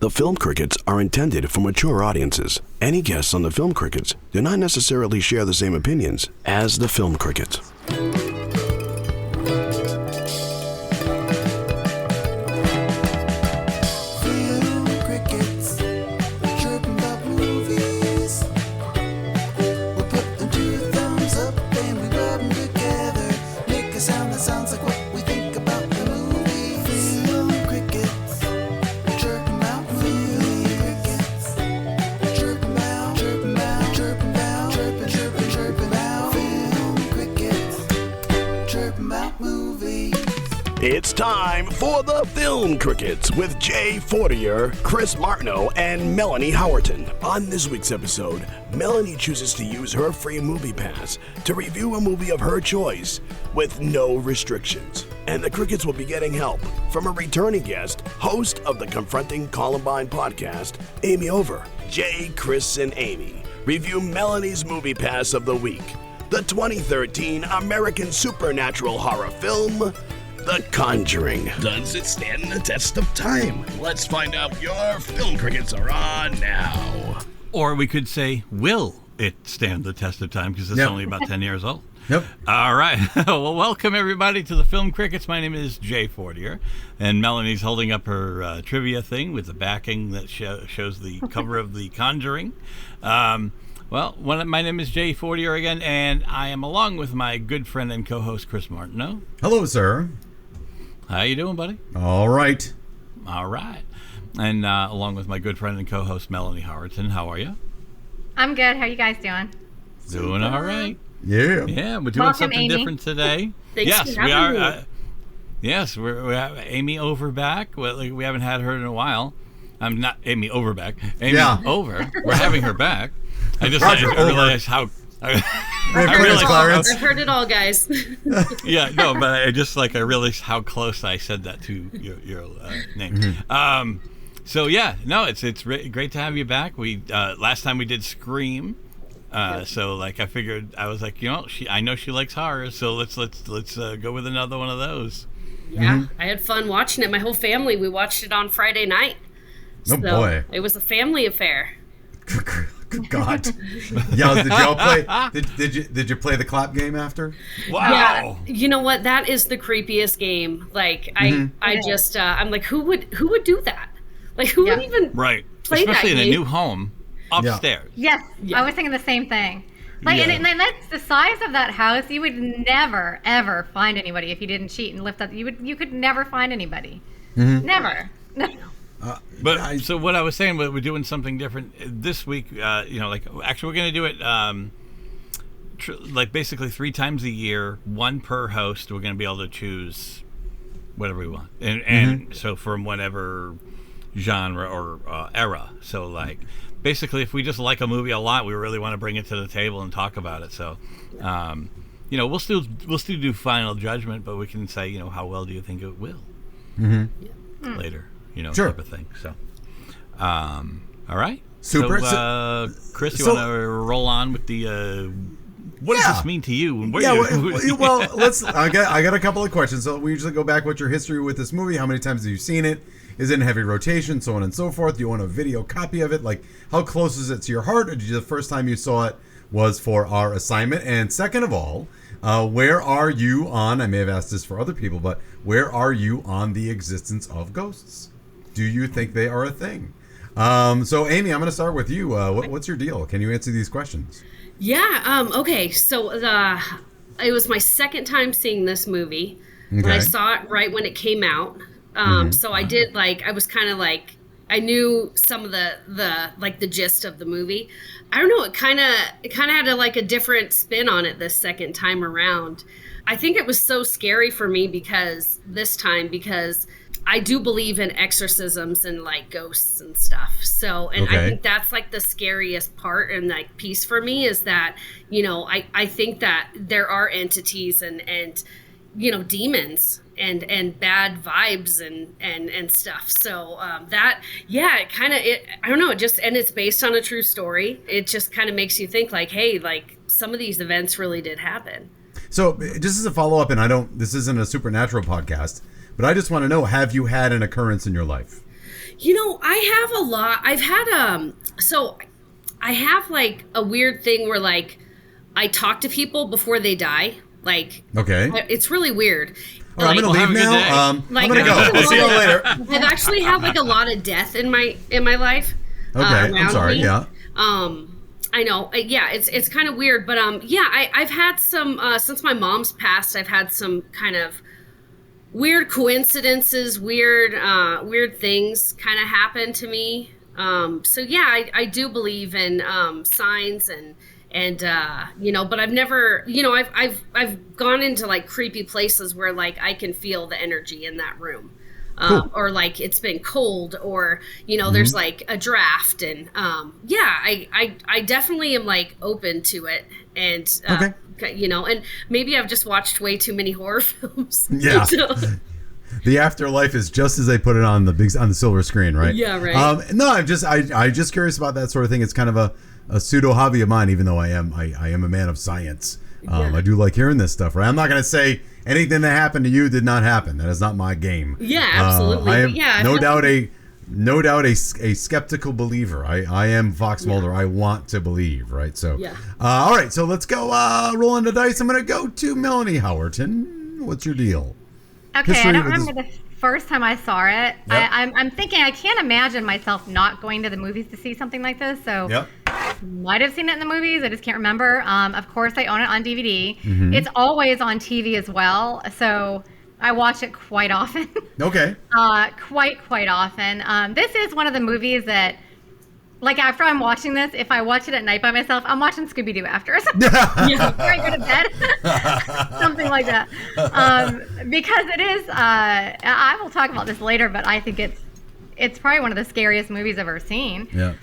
The Film Crickets are intended for mature audiences. Any guests on the Film Crickets do not necessarily share the same opinions as the Film Crickets. It's time for the Film Crickets with Jay Fortier, Chris Martineau, and Melanie Howerton. On this week's episode, Melanie chooses to use her free movie pass to review a movie of her choice with no restrictions. And the Crickets will be getting help from a returning guest, host of the Confronting Columbine podcast, Amy Over. Jay, Chris, and Amy review Melanie's movie pass of the week, the 2013 American supernatural horror film, The Conjuring. Does it stand the test of time? Let's find out. Your Film Crickets are on now. Or we could say, will it stand the test of time? Because it's only about 10 years old. Yep. All right. Well, welcome everybody to the Film Crickets. My name is Jay Fortier, and Melanie's holding up her trivia thing with the backing that shows the cover of The Conjuring. My name is Jay Fortier again, and I am along with my good friend and co-host Chris Martineau. Hello, sir. How you doing, buddy? All right. All right. And along with my good friend and co-host Melanie Howerton. How are you? I'm good. How are you guys doing? Doing all right. Yeah. Yeah, we're doing something different today. Yes, we are. Yes, we have Amy Over back. Well, we haven't had her in a while. I'm not Amy Over back. Amy Over. We're having her back. I just I realized how. I've heard it all, guys. Yeah, no, but I realized how close I said that to your name. Mm-hmm. It's great to have you back. We last time we did Scream, so I figured I was like, I know she likes horror, so let's go with another one of those. Yeah, I had fun watching it. My whole family, we watched it on Friday night. Oh boy, it was a family affair. Good God. Yeah, did y'all play? Did you play the clap game after? Wow. Yeah, you know what? That is the creepiest game. I'm like, who would do that? Like, who would even play Especially that in game? a new home upstairs. Yes, Yeah. I was thinking the same thing. And that's the size of that house. You would never ever find anybody if you didn't cheat and lift up. You could never find anybody. Mm-hmm. Never. No. So what I was saying, we're doing something different this week. Actually, we're going to do it basically 3 times a year, one per host. We're going to be able to choose whatever we want, and so from whatever genre or era. So basically, if we just like a movie a lot, we really want to bring it to the table and talk about it. So, we'll still do final judgment, but we can say, how well do you think it will later. Sure. Type of thing. So, all right. Super. So, Chris, you want to roll on with the? What does this mean to you? And let's. I got a couple of questions. So we usually go back. What's your history with this movie? How many times have you seen it? Is it in heavy rotation? So on and so forth. Do you want a video copy of it? How close is it to your heart? Or did the first time you saw it was for our assignment? And second of all, where are you on? I may have asked this for other people, but where are you on the existence of ghosts? Do you think they are a thing? So, Amy, I'm going to start with you. What's your deal? Can you answer these questions? Yeah. Okay. So it was my second time seeing this movie. Okay. And I saw it right when it came out. So I did I was kind of I knew some of the gist of the movie. I don't know. It kind of had a different spin on it this second time around. I think it was so scary for me because I do believe in exorcisms and ghosts and stuff. So, and I think that's the scariest part and piece for me is that, I think that there are entities and demons and bad vibes and stuff. So, it kind of, I don't know, and it's based on a true story. It just kind of makes you think hey, some of these events really did happen. So just as a follow-up, and this isn't a supernatural podcast, but I just want to know, have you had an occurrence in your life? I have a lot. I've had so I have like a weird thing where like I talk to people before they die. Like, okay, it's really weird. All right, I'm gonna leave now. I'm gonna go. We'll see you later. I've actually had like a lot of death in my life. Okay, I'm sorry. Me. Yeah. I know. Yeah, it's kind of weird, but I've had some since my mom's passed. I've had some kind of weird coincidences, weird things kind of happen to me. So yeah, I do believe in signs and but I've never, I've gone into like creepy places where like I can feel the energy in that room. Cool. Or like it's been cold, or there's like a draft, and I definitely am like open to it, and and maybe I've just watched way too many horror films. Yeah. The afterlife is just as they put it on the silver screen, right? Yeah, right. No, I'm just curious about that sort of thing. It's kind of a pseudo hobby of mine, even though I am a man of science. I do like hearing this stuff, right? I'm not going to say anything that happened to you did not happen. That is not my game. Yeah, absolutely. I am no doubt a skeptical believer. I am Fox Mulder. I want to believe, right? So, all right. So let's go rolling the dice. I'm going to go to Melanie Howerton. What's your deal? Okay, I don't remember the first time I saw it. Yep. I'm thinking I can't imagine myself not going to the movies to see something like this. So might have seen it in the movies. I just can't remember. Of course, I own it on DVD. Mm-hmm. It's always on TV as well. So I watch it quite often. Okay. Quite often. This is one of the movies that, like, after I'm watching this, if I watch it at night by myself, I'm watching Scooby-Doo after. Before I go to bed. Something like that. Because it is, I will talk about this later, but I think it's probably one of the scariest movies I've ever seen. Yeah.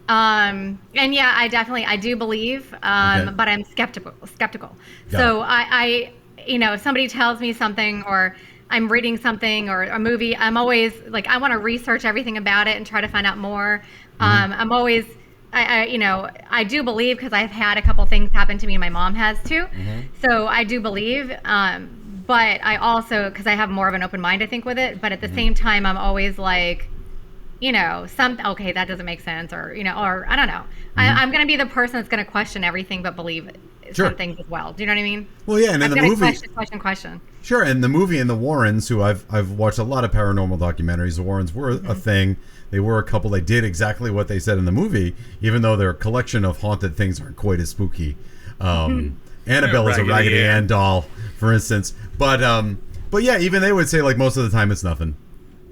And yeah, I do believe, but I'm skeptical. So I if somebody tells me something, or I'm reading something or a movie, I'm always like, I want to research everything about it and try to find out more. I'm always, I do believe, because I've had a couple things happen to me, and my mom has too. So I do believe, but I also, because I have more of an open mind, I think, with it. But at the same time, I'm always like, okay, that doesn't make sense, or or I don't know. I'm going to be the person that's going to question everything but believe some things as well. Do you know what I mean? Well, yeah, and in the movie, question. Sure, and the movie and the Warrens, who I've watched a lot of paranormal documentaries. The Warrens were a thing. They were a couple. They did exactly what they said in the movie, even though their collection of haunted things aren't quite as spooky. Annabelle is a Raggedy Ann doll, for instance. But yeah, even they would say, like, most of the time it's nothing.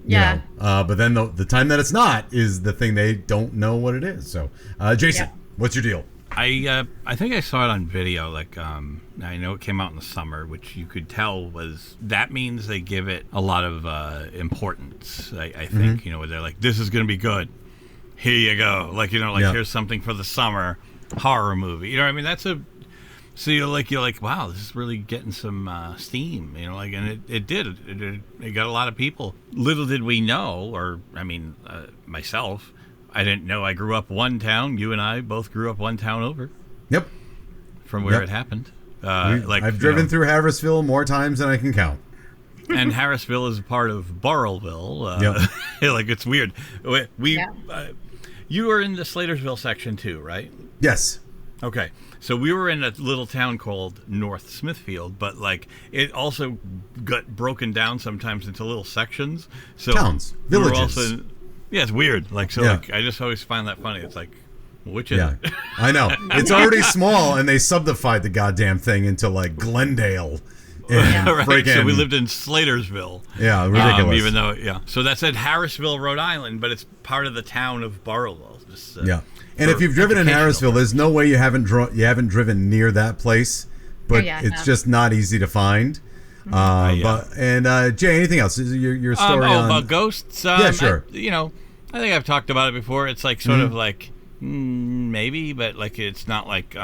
Yeah. But then the time that it's not is the thing they don't know what it is. So, Jason, what's your deal? I think I saw it on video. Like, I know it came out in the summer, which you could tell that means they give it a lot of importance. I think where they're like, this is going to be good. Here you go. Like, here's something for the summer horror movie. You know what I mean? So you're like, wow, this is really getting some steam. And it did. It got a lot of people. Little did we know, or myself. I didn't know I grew up one town. You and I both grew up one town over. Yep. From where it happened. I've driven through Harrisville more times than I can count. And Harrisville is a part of Burrillville. It's weird. You were in the Slatersville section too, right? Yes. Okay. So we were in a little town called North Smithfield, but it also got broken down sometimes into little sections. So towns, villages. Yeah, it's weird. I just always find that funny. It's like, which is it? I know. It's already small, and they subdivided the goddamn thing into Glendale. Right. So we lived in Slatersville. Yeah, ridiculous. Even though, so that said Harrisville, Rhode Island, but it's part of the town of Burrillville. And if you've driven in Harrisville, there's no way you haven't driven near that place, but it's just not easy to find. Jay, anything else? Your story on about ghosts? Yeah, sure. I think I've talked about it before. It's like sort of like maybe, but it's not like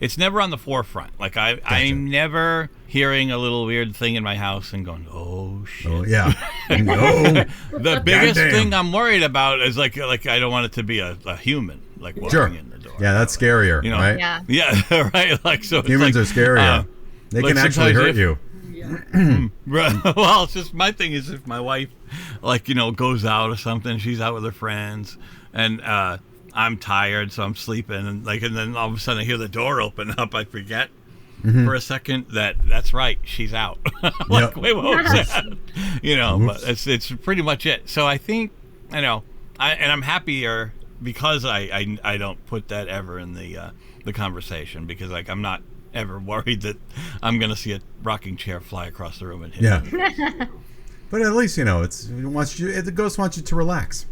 it's never on the forefront. I'm never hearing a little weird thing in my house and going, oh shit. Oh yeah. No. The biggest thing I'm worried about is like I don't want it to be a human walking in the door. Yeah, that's scarier, right? Yeah, right. So humans are scarier. They can actually hurt you. Well, it's just my thing is if my wife, goes out or something, she's out with her friends, and I'm tired, so I'm sleeping, and then all of a sudden I hear the door open up. I forget for a second that's right, she's out. Wait, what was that? But it's pretty much it. So I think I'm happier because I don't put that ever in the conversation, because I'm not ever worried that I'm going to see a rocking chair fly across the room and hit me. But at least the ghost wants you to relax.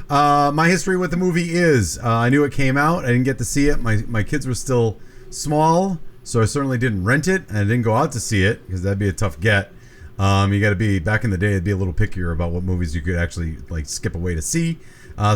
My history with the movie is I knew it came out. I didn't get to see it. My kids were still small, so I certainly didn't rent it, and I didn't go out to see it because that'd be a tough get. You got to be, back in the day, it'd be a little pickier about what movies you could actually skip away to see.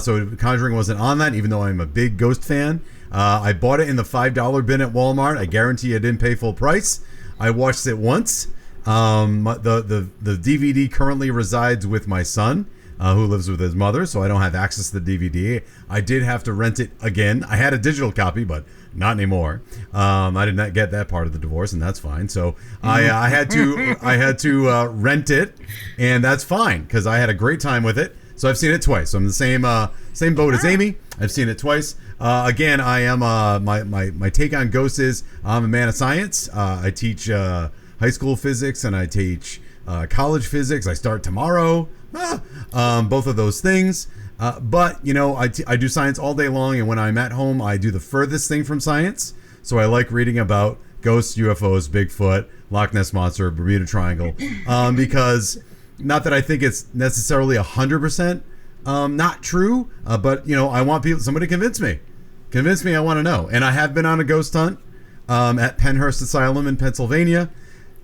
So Conjuring wasn't on that, even though I'm a big Ghost fan. I bought it in the $5 bin at Walmart. I guarantee I didn't pay full price. I watched it once. The DVD currently resides with my son, who lives with his mother, so I don't have access to the DVD. I did have to rent it again. I had a digital copy, but not anymore. I did not get that part of the divorce, and that's fine. So I had to rent it, and that's fine because I had a great time with it. So I've seen it twice. So I'm the same boat as Amy. I've seen it twice. Again, I am my take on ghosts is I'm a man of science. I teach high school physics and I teach college physics. I start tomorrow. Both of those things. But I do science all day long, and when I'm at home, I do the furthest thing from science. So I like reading about ghosts, UFOs, Bigfoot, Loch Ness Monster, Bermuda Triangle, because not that I think it's necessarily 100% not true, but I want somebody to convince me. Convince me, I want to know. And I have been on a ghost hunt at Penhurst Asylum in Pennsylvania.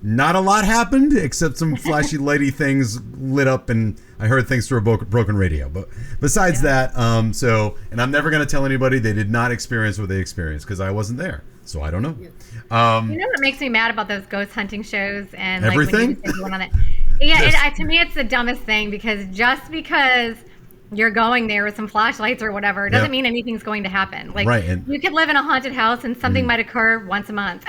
Not a lot happened, except some flashy lighty things lit up, and I heard things through a broken radio. But besides that, and I'm never going to tell anybody they did not experience what they experienced, because I wasn't there. So I don't know. What makes me mad about those ghost hunting shows and everything? When you went on it? Yeah, to me, it's the dumbest thing, because just because you're going there with some flashlights or whatever doesn't mean anything's going to happen. You could live in a haunted house and something might occur once a month,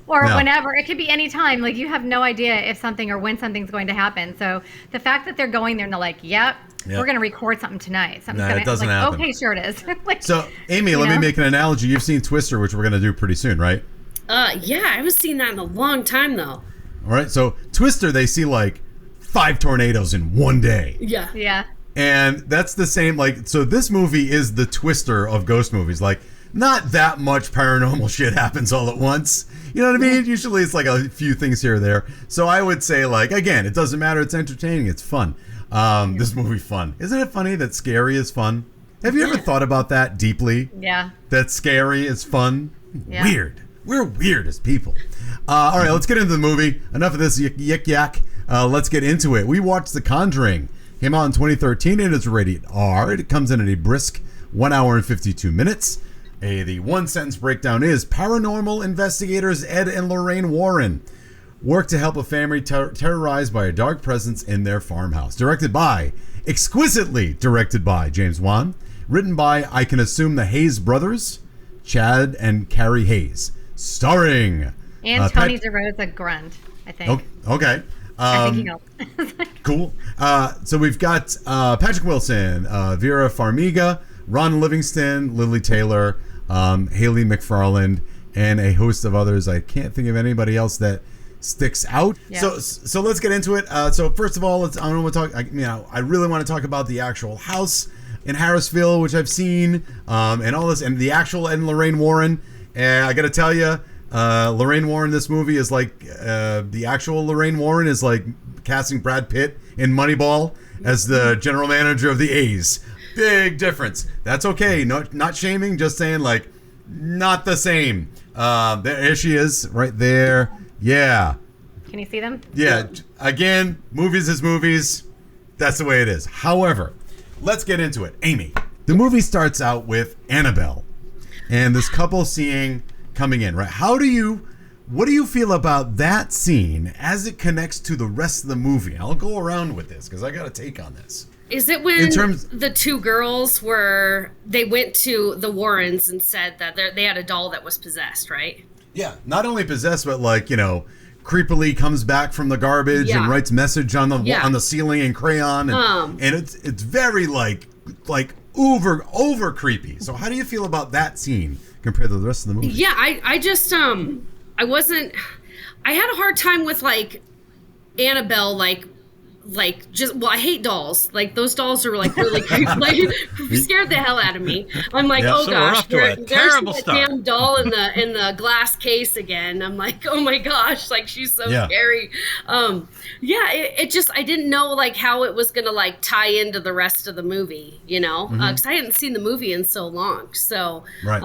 whenever. It could be any time. You have no idea if something or when something's going to happen. So the fact that they're going there and they're like, yep. We're going to record something tonight. It doesn't happen. Okay, sure it is. So, Amy, let me make an analogy. You've seen Twister, which we're going to do pretty soon, right? Yeah, I haven't seen that in a long time, though. All right, so Twister, they see 5 tornadoes in one day. Yeah. Yeah. And that's the same, so this movie is the Twister of ghost movies. Not that much paranormal shit happens all at once. You know what I mean? Usually it's a few things here or there. So I would say, again, it doesn't matter. It's entertaining. It's fun. This movie fun. Isn't it funny that scary is fun? Have you ever thought about that deeply? Yeah. That scary is fun? Yeah. Weird. We're weird as people. All right, let's get into the movie. Enough of this yik yak. Let's get into it. We watched The Conjuring. Came out in 2013. It is rated R. It comes in at a brisk 1 hour and 52 minutes. The one sentence breakdown is: paranormal investigators Ed and Lorraine Warren work to help a family terrorized by a dark presence in their farmhouse. Exquisitely directed by James Wan. Written by, I can assume, the Hayes brothers, Chad and Carrie Hayes. Starring... And Tony DeRosa Grund, I think. Okay. I think he helped. Cool. So we've got Patrick Wilson, Vera Farmiga, Ron Livingston, Lily Taylor, Haley McFarland, and a host of others. I can't think of anybody else that sticks out. Yeah. So let's get into it. So first of all, I really want to talk about the actual house in Harrisville, which I've seen, and all this, and the actual Ed and Lorraine Warren. And I got to tell you, Lorraine Warren in this movie is the actual Lorraine Warren is casting Brad Pitt in Moneyball as the general manager of the A's. Big difference. That's okay. Not shaming, just saying not the same. There she is right there. Yeah. Can you see them? Yeah. Again, movies is movies. That's the way it is. However, let's get into it. Amy, the movie starts out with Annabelle and this couple coming in, right? What do you feel about that scene as it connects to the rest of the movie? I'll go around with this because I got a take on this. Is it when the two girls they went to the Warrens and said that they had a doll that was possessed, right? Yeah, not only possessed, but creepily comes back from the garbage and writes message on the ceiling in crayon, and it's very like over creepy. So how do you feel about that scene compared to the rest of the movie? Yeah, I just I had a hard time with like Annabelle, I hate dolls. Like those dolls are like really creepy. Like scared the hell out of me. I'm like, oh so gosh, there's that damn doll in the glass case again. I'm like, oh my gosh, like she's so scary. It just, I didn't know like how it was gonna like tie into the rest of the movie, you know, because I hadn't seen the movie in so long. So I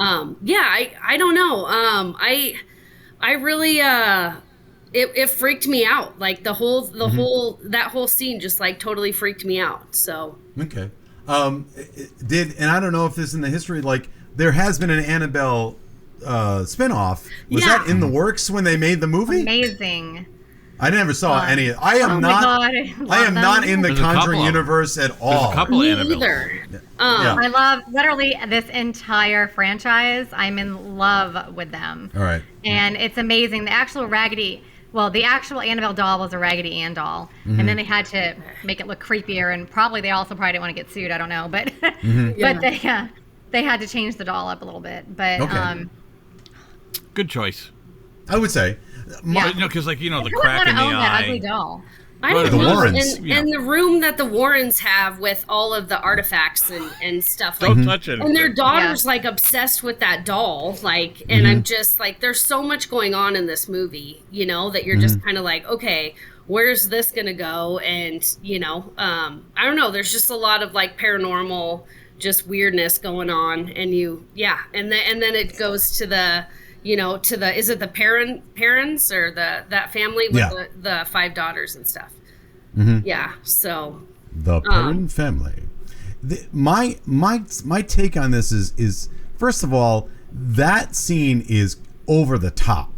don't know. I really It freaked me out. Like that whole scene just like totally freaked me out. So okay, and I don't know if this is in the history, like there has been an Annabelle spinoff. Was that in the works when they made the movie? Amazing. I never saw any. I am not in the Conjuring universe at all. There's a couple me of Annabelle. either. I love literally this entire franchise. I'm in love with them. All right. And it's amazing. The actual Annabelle doll was a Raggedy Ann doll. And then they had to make it look creepier, and probably they also didn't want to get sued. I don't know. But they had to change the doll up a little bit. But good choice. I would say. Because the crack in the eye. That ugly doll. I don't the know. Warrens. And the room that the Warrens have with all of the artifacts and stuff. Don't touch it. And their daughter's like obsessed with that doll. Like, and I'm just like, there's so much going on in this movie, you know, that you're just kind of like, okay, where's this going to go? And, I don't know. There's just a lot of like paranormal, just weirdness going on. And and then it goes to the, is it the parents or that family with the 5 daughters and stuff? Yeah. So the Perrin family. My take on this is first of all, that scene is over the top.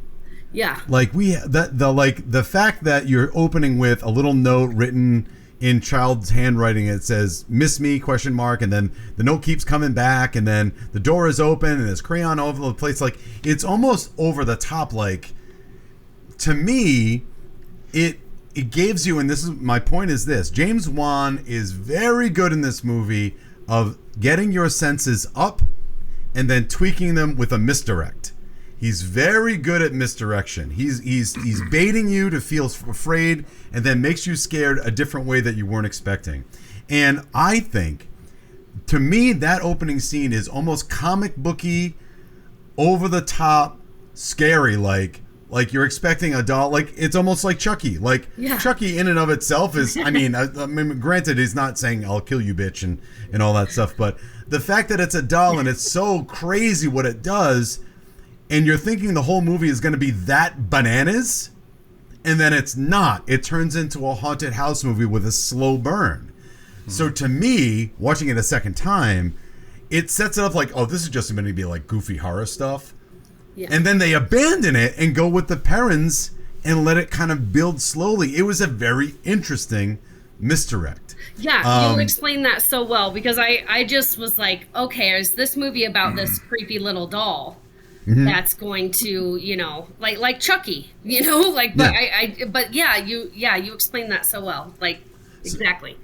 Yeah. Like the fact that you're opening with a little note written in child's handwriting. It says "Miss me?" ? And then the note keeps coming back, and then the door is open, and there's crayon all over the place. Like it's almost over the top. Like to me, it gives you, and this is my point. Is this James Wan is very good in this movie of getting your senses up and then tweaking them with a misdirect. He's very good at misdirection. He's baiting you to feel afraid and then makes you scared a different way that you weren't expecting. And I think, to me, that opening scene is almost comic booky, over the top, scary. Like you're expecting a doll. Like it's almost like Chucky. Like Chucky in and of itself is. I mean, granted, he's not saying "I'll kill you, bitch" and all that stuff. But the fact that it's a doll and it's so crazy what it does. And you're thinking the whole movie is going to be that bananas, and then it's not. It turns into a haunted house movie with a slow burn. So to me, watching it a second time, it sets it up like, oh, this is just going to be like goofy horror stuff. Yeah. And then they abandon it and go with the Perrins and let it kind of build slowly. It was a very interesting misdirect. Yeah, you explained that so well, because I just was like, okay, is this movie about this creepy little doll? That's going to, like Chucky, but you explained that so well, like exactly.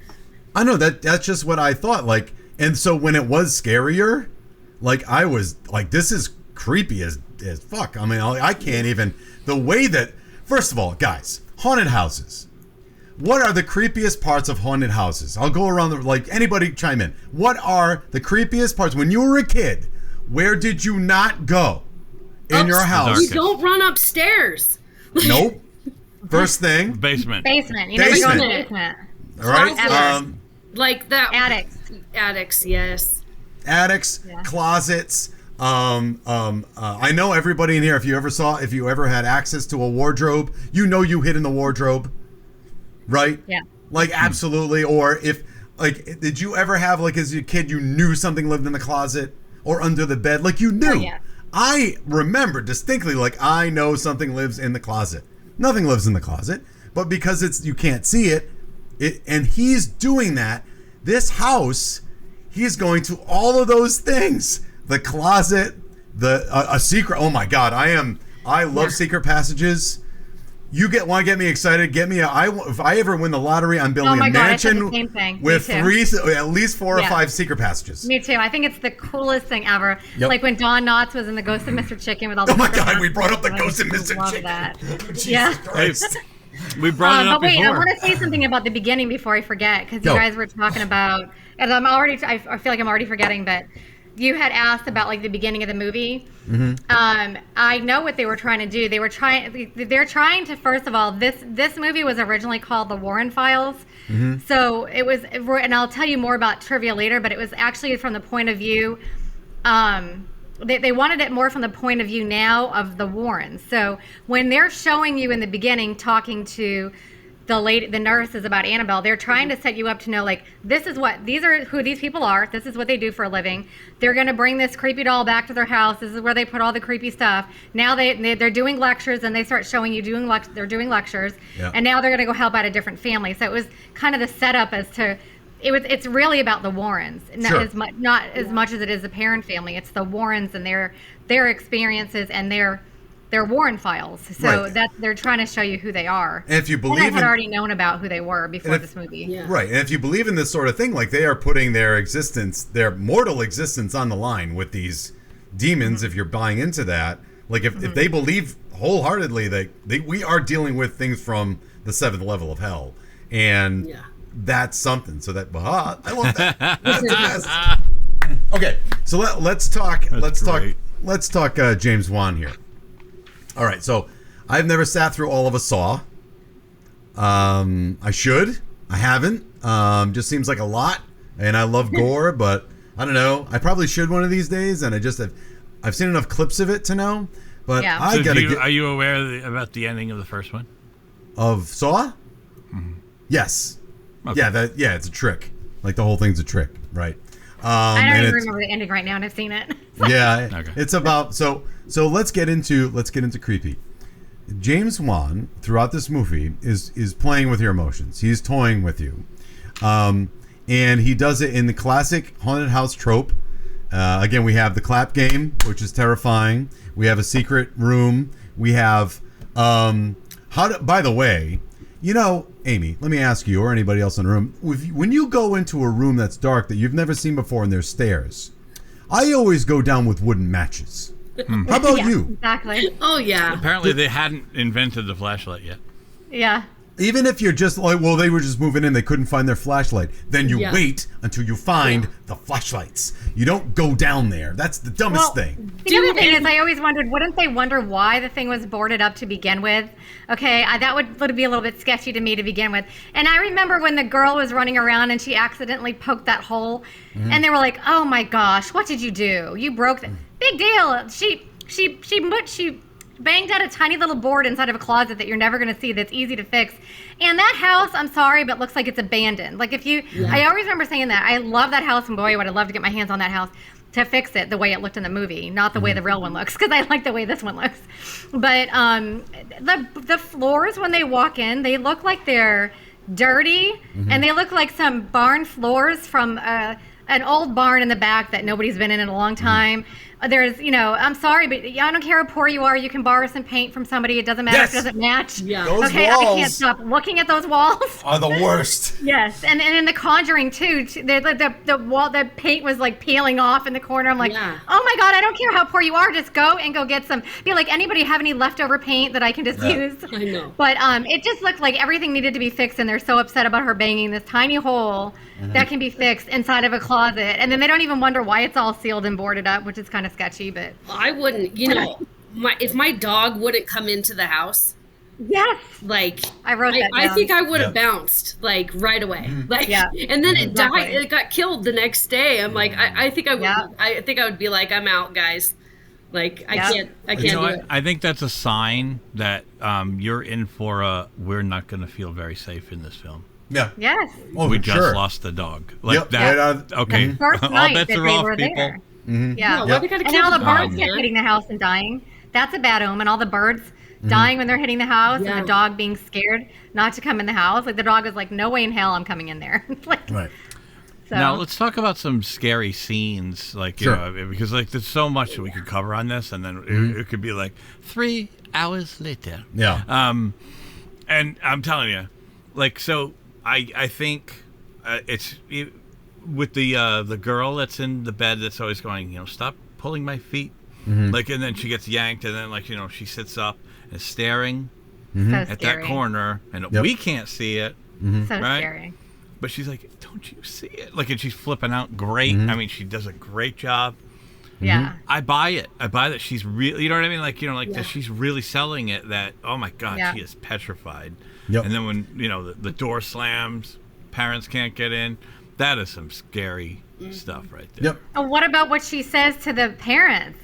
I know that's just what I thought, like, and so when it was scarier, like I was like, this is creepy as fuck. I mean, I can't even, the way that, first of all, guys, haunted houses. What are the creepiest parts of haunted houses? I'll go around like anybody chime in. What are the creepiest parts when you were a kid? Where did you not go? In your house. You don't run upstairs. Nope. First thing. Basement. You never go in the basement. All right. Like that. Attics, yes. Attics, closets. I know everybody in here, if you ever had access to a wardrobe, you hid in the wardrobe. Right? Yeah. Like absolutely. Or if did you ever have, like, as a kid, you knew something lived in the closet or under the bed? Like you knew. Oh, yeah. I remember distinctly, like, I know something lives in the closet. Nothing lives in the closet, but because you can't see it, and he's doing that. This house, he's going to all of those things. The closet, a secret. Oh my God, I love secret passages. want to get me excited? Get me if I ever win the lottery, I'm building a mansion the same thing. with at least 4 or 5 secret passages. Me too. I think it's the coolest thing ever. Yep. Like when Don Knotts was in the Ghost of Mr. Chicken with all the. Oh my God, we brought up the Ghost of Mr. Chicken. That. Jesus Christ. We brought it up but wait, before. I want to say something about the beginning before I forget, because you guys were talking about, and I feel like I'm already forgetting, but you had asked about like the beginning of the movie. Mm-hmm. I know what they were trying to do. They're trying to, first of all, this movie was originally called The Warren Files. Mm-hmm. So it was, and I'll tell you more about trivia later, but it was actually from the point of view, they wanted it more from the point of view now of the Warrens. So when they're showing you in the beginning talking to the nurses about Annabelle, they're trying to set you up to know, like, these are who these people are. This is what they do for a living. They're going to bring this creepy doll back to their house. This is where they put all the creepy stuff. Now they're doing lectures, and they start showing you they're doing lectures. Yeah. And now they're going to go help out a different family. So it was kind of the setup as to, it's really about the Warrens, not as much as it is the Perron family. It's the Warrens and their experiences and their Warren Files. So they're trying to show you who they are. And if you believe, I had already known about who they were before this movie. Yeah. Right. And if you believe in this sort of thing, like, they are putting their mortal existence on the line with these demons. Mm-hmm. If you're buying into that, like, if they believe wholeheartedly that we are dealing with things from the 7th level of hell, and that's something. So that I love that. That's the best. Okay, so let's talk James Wan here. All right, so I've never sat through all of a Saw. I should. I haven't. Just seems like a lot, and I love gore, but I don't know. I probably should one of these days, and I've seen enough clips of it to know. But are you aware about the ending of the first one? Of Saw? Mm-hmm. Yes. Okay. Yeah, it's a trick. Like, the whole thing's a trick, right? I don't even remember the ending right now, and I've seen it. Yeah, okay. It's about so let's get into creepy. James Wan throughout this movie is playing with your emotions. He's toying with you, and he does it in the classic haunted house trope. Again, we have the clap game, which is terrifying. We have a secret room. We have by the way, Amy, let me ask you, or anybody else in the room, when you go into a room that's dark that you've never seen before and there's stairs, I always go down with wooden matches. How about you? Exactly. Oh, yeah. Apparently they hadn't invented the flashlight yet. Yeah. Even if you're just like, well, they were just moving in, they couldn't find their flashlight. Then you wait until you find the flashlights. You don't go down there. That's the dumbest thing. The other thing is, I always wondered, wouldn't they wonder why the thing was boarded up to begin with? Okay, that would be a little bit sketchy to me to begin with. And I remember when the girl was running around and she accidentally poked that hole, and they were like, "Oh my gosh, what did you do? You broke the big deal." She banged out a tiny little board inside of a closet that you're never going to see, that's easy to fix. And that house, I'm sorry, but looks like it's abandoned. Like, I always remember saying that. I love that house, and boy, would I love to get my hands on that house to fix it the way it looked in the movie, not the way the real one looks, because I like the way this one looks. But the floors, when they walk in, they look like they're dirty, and they look like some barn floors from an old barn in the back that nobody's been in a long time. There's, I'm sorry, but I don't care how poor you are. You can borrow some paint from somebody. It doesn't matter if it doesn't match. Yeah. Those walls I can't stop looking at those walls. Are the worst. Yes, and in the Conjuring too, the paint was like peeling off in the corner. I'm like, oh my God, I don't care how poor you are. Just go get some. Be like, anybody have any leftover paint that I can just use? I know. But it just looked like everything needed to be fixed, and they're so upset about her banging this tiny hole that can be fixed inside of a closet, and then they don't even wonder why it's all sealed and boarded up, which is kind of sketchy. But I wouldn't, if my dog wouldn't come into the house, like I wrote that down. I think I would have bounced like right away, like, and then it died. It got killed the next day. I'm like, I think I would. I think I would be like, I'm out, guys. Like, I can't do it. I think that's a sign that you're in for we're not going to feel very safe in this film. Yeah. Yes. Oh, we just lost the dog. Like that. Okay. First all night bets that are they off, were people. there. Yeah. Why they gotta And kill all the the birds dog, kept man? hitting the house and dying. That's a bad omen. All the birds dying when they're hitting the house, and the dog being scared not to come in the house. Like, the dog was like, "No way in hell I'm coming in there." Like, right. So Now let's talk about some scary scenes, like Sure. because like there's so much that we could cover on this, and then it could be like 3 hours later. Yeah. And I'm telling you, like, so I think with the girl that's in the bed that's always going, stop pulling my feet, like, and then she gets yanked, and then like she sits up and is staring so at scary. that corner, and Yep. we can't see it, So right? scary. But she's like, don't you see it? Like, and she's flipping out. Great. I mean, she does a great job. Yeah. I buy it. I buy that she's really, you know what I mean? Like, that she's really selling it that, oh my God, Yeah. she is petrified. Yep. And then when, the door slams, parents can't get in, that is some scary stuff right there. Yep. And what about what she says to the parents?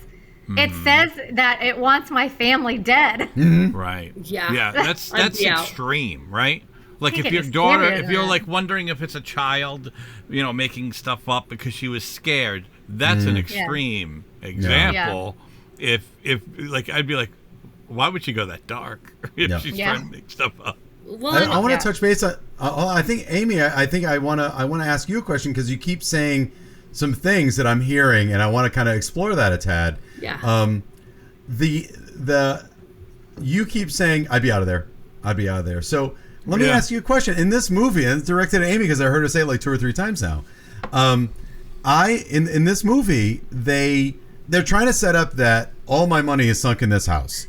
It says that it wants my family dead. Right. Yeah. Yeah, that's I'd be out. extreme, right? Like think if it your is daughter, scarier if than you're that. like wondering if it's a child, making stuff up because she was scared, that's an extreme example. If like I'd be like, why would she go that dark if she's trying to make stuff up? Well, I want to Yeah. touch base on. I think Amy. I think I want to ask you a question because you keep saying some things that I'm hearing, and I want to kind of explore that a tad. yeah. You keep saying I'd be out of there. I'd be out of there. So let me Yeah. ask you a question. In this movie, and it's directed at Amy because I heard her say it like 2 or 3 times now. In this movie, they're trying to set up that all my money is sunk in this house.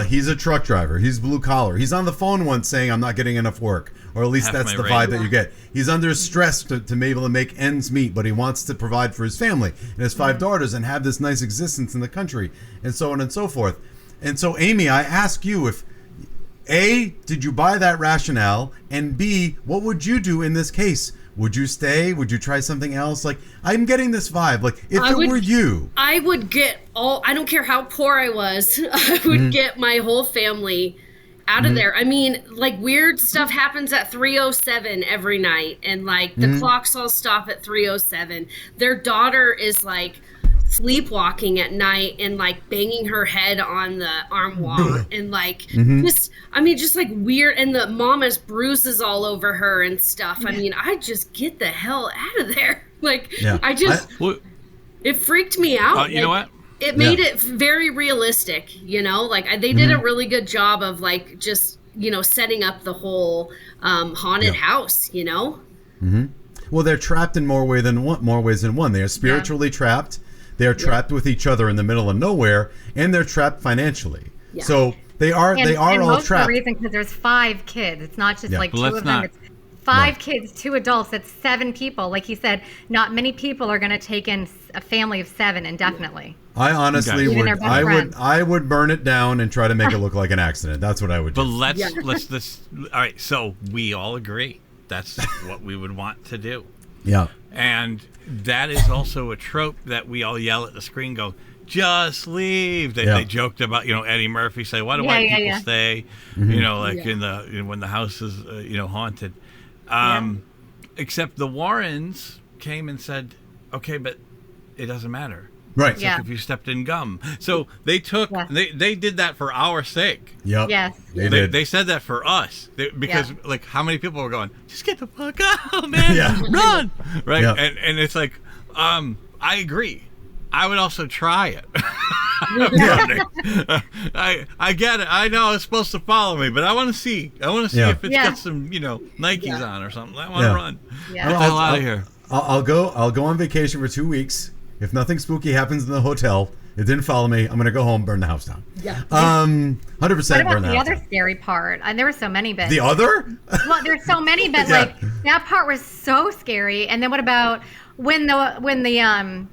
He's a truck driver. He's blue collar. He's on the phone once saying I'm not getting enough work, or at least Half that's my the rate. vibe that you get. He's under stress to be able to make ends meet, but he wants to provide for his family and his 5 daughters and have this nice existence in the country, and so on and so forth. And so, Amy, I ask you if A, did you buy that rationale, and B, what would you do in this case? Would you stay? Would you try something else? Like, I'm getting this vibe. Like, if it were you. I would get I don't care how poor I was, I would get my whole family out of there. I mean, like, weird stuff happens at 3:07 every night, and like the clocks all stop at 3:07. Their daughter is like sleepwalking at night and like banging her head on the armoire and like just like weird, and the mom has bruises all over her and stuff. I mean, I just get the hell out of there. Like, Well, it freaked me out. you know what? It made it very realistic, like they did a really good job of like just setting up the whole haunted house. Well, they're trapped in more ways than one. They are spiritually trapped. They are trapped with each other in the middle of nowhere, and they're trapped financially. Yeah. So they are And all most trapped. of the reason because there's 5 kids. It's not just like But 2 let's of them. not- It's 5 kids, 2 adults. That's 7 people. Like he said, not many people are going to take in a family of 7 indefinitely. I honestly Okay. Even their best friends. I would burn it down and try to make it look like an accident. That's what I would do. But let's all right, so we all agree that's what we would want to do. Yeah. And that is also a trope that we all yell at the screen, go, just leave. They joked about, Eddie Murphy say, why do white people stay? In when the house is, haunted. Except the Warrens came and said, okay, but it doesn't matter. Right. Yeah. If you stepped in gum. So they took, they did that for our sake. Yep. Yes. They did. They said that for us because like how many people were going, just get the fuck out, man, Yeah. run, right? Yeah. And it's like, I agree. I would also try it. I get it. I know it's supposed to follow me, but I want to see. If it's got some, Nikes on or something. I want to run. Yeah. Get the hell out of here. I'll go on vacation for 2 weeks. If nothing spooky happens in the hotel, it didn't follow me, I'm gonna go home, burn the house down. Yeah. 100% What burn about the the house other down. scary part? And there were so many bits. The other? Well, there's so many, but Yeah. like that part was so scary. And then what about when the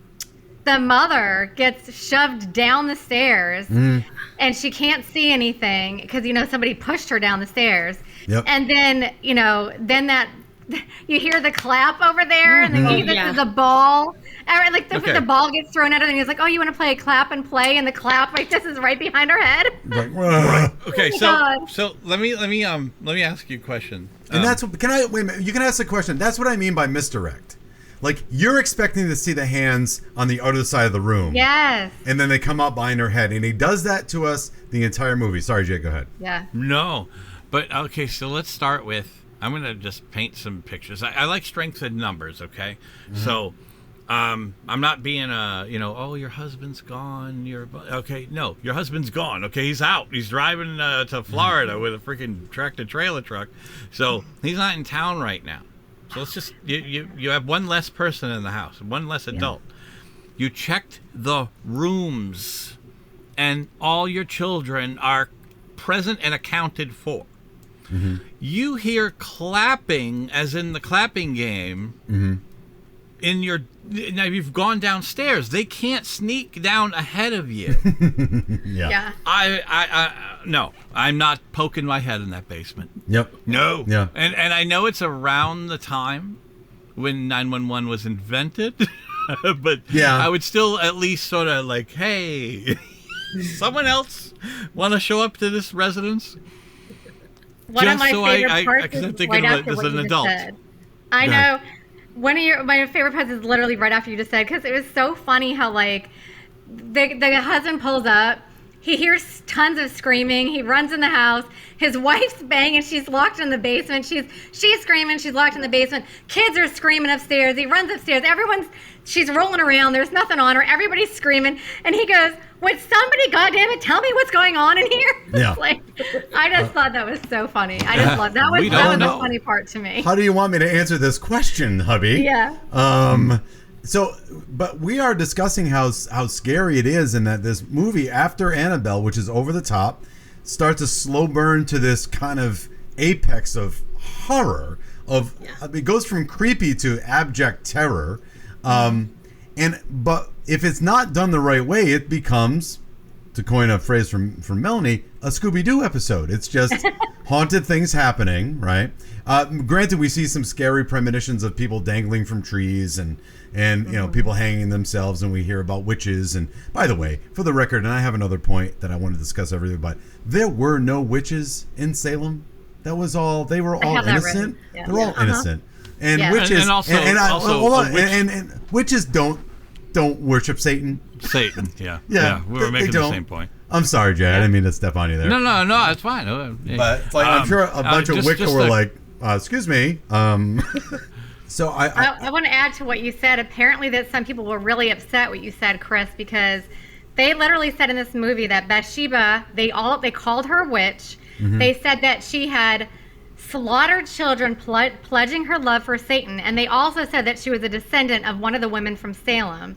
mother gets shoved down the stairs and she can't see anything because somebody pushed her down the stairs. Yep. And then then that you hear the clap over there, and then this is a ball. And like the ball gets thrown at her, and he's like, "Oh, you want to play a clap and play?" And the clap, like this is right behind her head. Like, right. Okay, Oh my God. so let me ask you a question. And that's what, wait a minute, you can ask the question. That's what I mean by misdirect. Like, you're expecting to see the hands on the other side of the room. Yes. And then they come up behind her head. And he does that to us the entire movie. Sorry, Jay, go ahead. Yeah. No, but okay. So let's start with I'm gonna just paint some pictures. I like strength in numbers. Okay, so. I'm not being oh, your husband's gone. Okay. No, your husband's gone. Okay, he's out. He's driving to Florida with a freaking tractor trailer truck. So he's not in town right now. So let's just you have one less person in the house, one less adult. You checked the rooms, and all your children are present and accounted for. You hear clapping, as in the clapping game. Now you've gone downstairs. They can't sneak down ahead of you. Yeah. No, I'm not poking my head in that basement. Yep. No. Yeah. And I know it's around the time when 911 was invented, but I would still at least sort of like, hey, someone else want to show up to this residence? One of my favorite parts is right after what you just said. I know. One of my favorite parts is literally right after you just said, because it was so funny how like the husband pulls up, he hears tons of screaming, he runs in the house, his wife's banging, she's locked in the basement, she's screaming, she's locked in the basement, kids are screaming upstairs, he runs upstairs, she's rolling around, there's nothing on her, everybody's screaming, and he goes, would somebody, goddammit, tell me what's going on in here? Yeah. Like, I just thought that was so funny. I just loved that. Was the funny part to me. How do you want me to answer this question, hubby? Yeah. So, but we are discussing how scary it is, and that this movie, after Annabelle, which is over the top, starts a slow burn to this kind of apex of horror. It goes from creepy to abject terror. But if it's not done the right way, it becomes, to coin a phrase from Melanie, a Scooby-Doo episode. It's just haunted things happening, right? Granted, we see some scary premonitions of people dangling from trees and people hanging themselves, and we hear about witches. And by the way, for the record, and I have another point that I want to discuss everything, but there were no witches in Salem. They were all innocent. Yeah. They're all innocent. And witches and witches don't worship Satan. Yeah. We were making the same point. I'm sorry, Jay. I didn't mean to step on you there. No, it's fine. But it's like, I'm sure a bunch of Wicca were like, excuse me. So I want to add to what you said. Apparently that some people were really upset what you said, Chris, because they literally said in this movie that Bathsheba, they called her a witch. They said that she had slaughtered children, pledging her love for Satan, and they also said that she was a descendant of one of the women from Salem,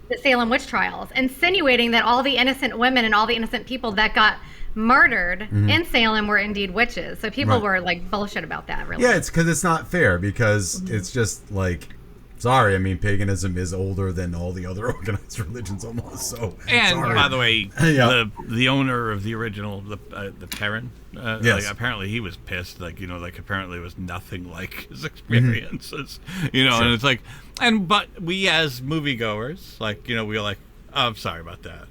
the Salem witch trials, insinuating that all the innocent women and all the innocent people that got murdered in Salem were indeed witches. So people were like bullshit about that, really. Yeah, it's because it's not fair, because it's just like, sorry, I mean, paganism is older than all the other organized religions almost. So, and sorry. By the way, the owner of the original, the Perrin, yes. like, apparently he was pissed. Like, apparently it was nothing like his experiences. Sure. And it's like, but we as moviegoers, like, we were like, oh, I'm sorry about that.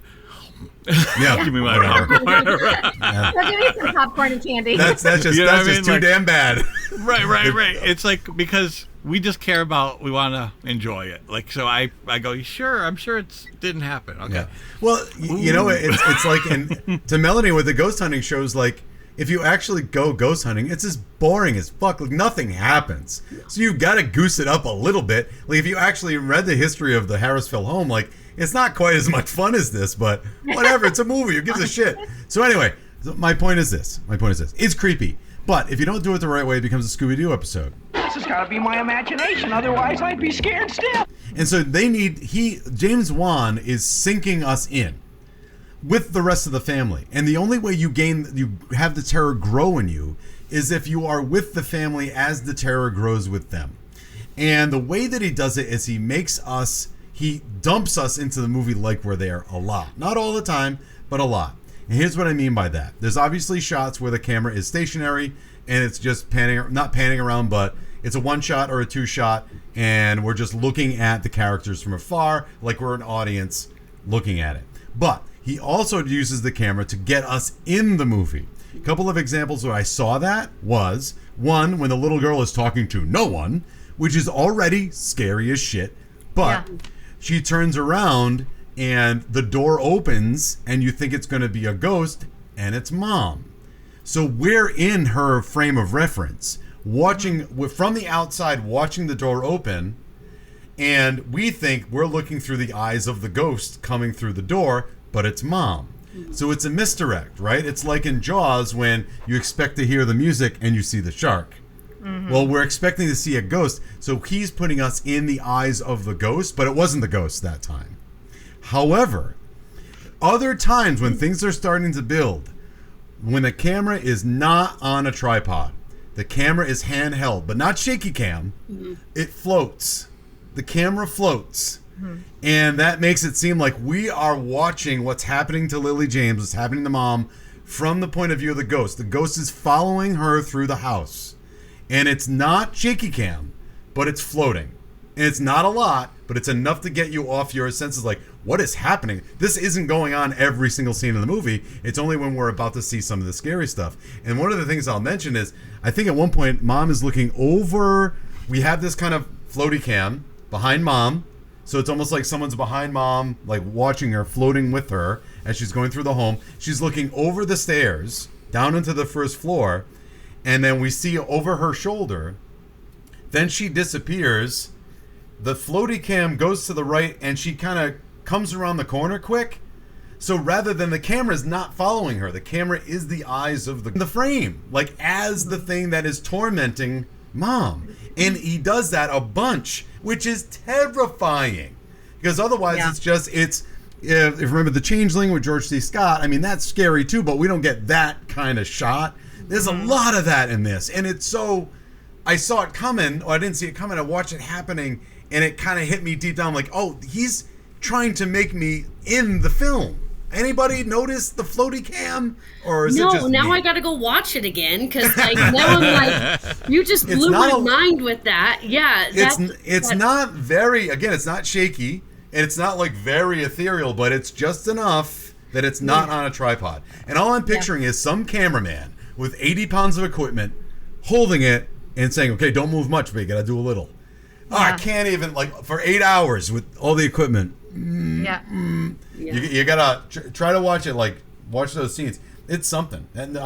Yeah, give me my popcorn. Well, give me some popcorn and candy. That's just too damn bad. Right. It's like, because we just care about, we want to enjoy it. Like, so I go, sure, I'm sure it didn't happen. Okay. Yeah. Well, it's like, to Melanie with the ghost hunting shows, like, if you actually go ghost hunting, it's just boring as fuck. Like, nothing happens. So you've got to goose it up a little bit. Like, if you actually read the history of the Harrisville home, like, it's not quite as much fun as this, but whatever. It's a movie. Who gives a shit? So anyway, my point is this. It's creepy. But if you don't do it the right way, it becomes a Scooby-Doo episode. This has got to be my imagination. Otherwise, I'd be scared stiff. And so James Wan is sinking us in with the rest of the family. And the only way you have the terror grow in you is if you are with the family as the terror grows with them. And the way that he does it is he dumps us into the movie like we're there a lot. Not all the time, but a lot. And here's what I mean by that. There's obviously shots where the camera is stationary and it's just not panning around, but it's a one shot or a two shot, and we're just looking at the characters from afar like we're an audience looking at it. But he also uses the camera to get us in the movie. A couple of examples where I saw that was, one, when the little girl is talking to no one, which is already scary as shit, but she turns around and the door opens and you think it's going to be a ghost, and it's Mom. So we're in her frame of reference. watching from the outside, watching the door open, and we think we're looking through the eyes of the ghost coming through the door, but it's Mom. So it's a misdirect, right? It's like in Jaws when you expect to hear the music and you see the shark. Well, we're expecting to see a ghost, so he's putting us in the eyes of the ghost, but it wasn't the ghost that time. However, other times when things are starting to build, when the camera is not on a tripod, the camera is handheld, but not shaky cam, it floats. The camera floats. And that makes it seem like we are watching what's happening to Lily James, what's happening to Mom, from the point of view of the ghost. The ghost is following her through the house. And it's not shaky cam, but it's floating. And it's not a lot, but it's enough to get you off your senses like, what is happening? This isn't going on every single scene in the movie. It's only when we're about to see some of the scary stuff. And one of the things I'll mention is, I think at one point, Mom is looking over. We have this kind of floaty cam behind Mom. So it's almost like someone's behind Mom, like watching her, floating with her as she's going through the home. She's looking over the stairs, down into the first floor. And then we see over her shoulder. Then she disappears. The floaty cam goes to the right, and she kind of comes around the corner quick. So rather than the camera is not following her, the camera is the eyes of the frame, like as the thing that is tormenting Mom. And he does that a bunch, which is terrifying. Because otherwise if you remember The Changeling with George C. Scott, I mean, that's scary too, but we don't get that kind of shot. There's a lot of that in this, and it's so... I saw it coming, or I didn't see it coming, I watched it happening, and it kind of hit me deep down, like, oh, he's trying to make me in the film. Anybody notice the floaty cam? Or is it just now me? I gotta go watch it again, because like, now I'm like, you just blew my mind with that. Yeah. It's not very, again, it's not shaky, and it's not like very ethereal, but it's just enough that it's not on a tripod. And all I'm picturing is some cameraman with 80 pounds of equipment, holding it and saying, okay, don't move much, but you gotta do a little. Oh, I can't even, like, for 8 hours with all the equipment. You gotta try to watch it, like, watch those scenes. It's something. And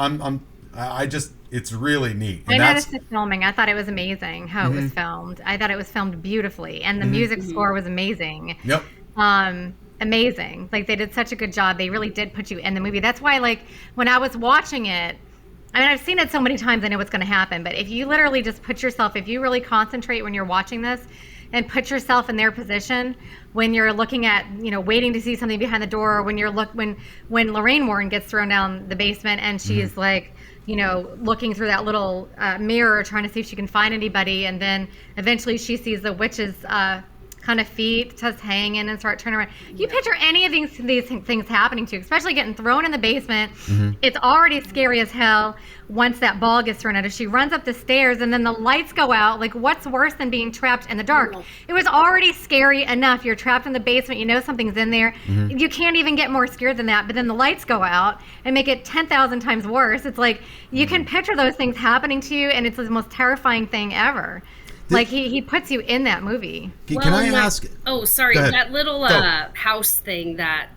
it's really neat. And I noticed the filming. I thought it was amazing how it was filmed. I thought it was filmed beautifully. And the music score was amazing. Yep. Amazing. Like, they did such a good job. They really did put you in the movie. That's why, like, when I was watching it, I mean, I've seen it so many times, I know what's going to happen. But if you literally just put yourself, if you really concentrate when you're watching this and put yourself in their position when you're looking at, waiting to see something behind the door, or when when Lorraine Warren gets thrown down the basement and she's like, looking through that little mirror trying to see if she can find anybody. And then eventually she sees the witch's kind of feet just hanging and start turning around. You picture any of these things happening to you, especially getting thrown in the basement. It's already scary as hell once that ball gets thrown at her. She runs up the stairs and then the lights go out. Like, what's worse than being trapped in the dark? It was already scary enough. You're trapped in the basement. You know something's in there. You can't even get more scared than that. But then the lights go out and make it 10,000 times worse. It's like you can picture those things happening to you, and it's the most terrifying thing ever. Like, he puts you in that movie. Can I ask? Oh, sorry. That little house thing that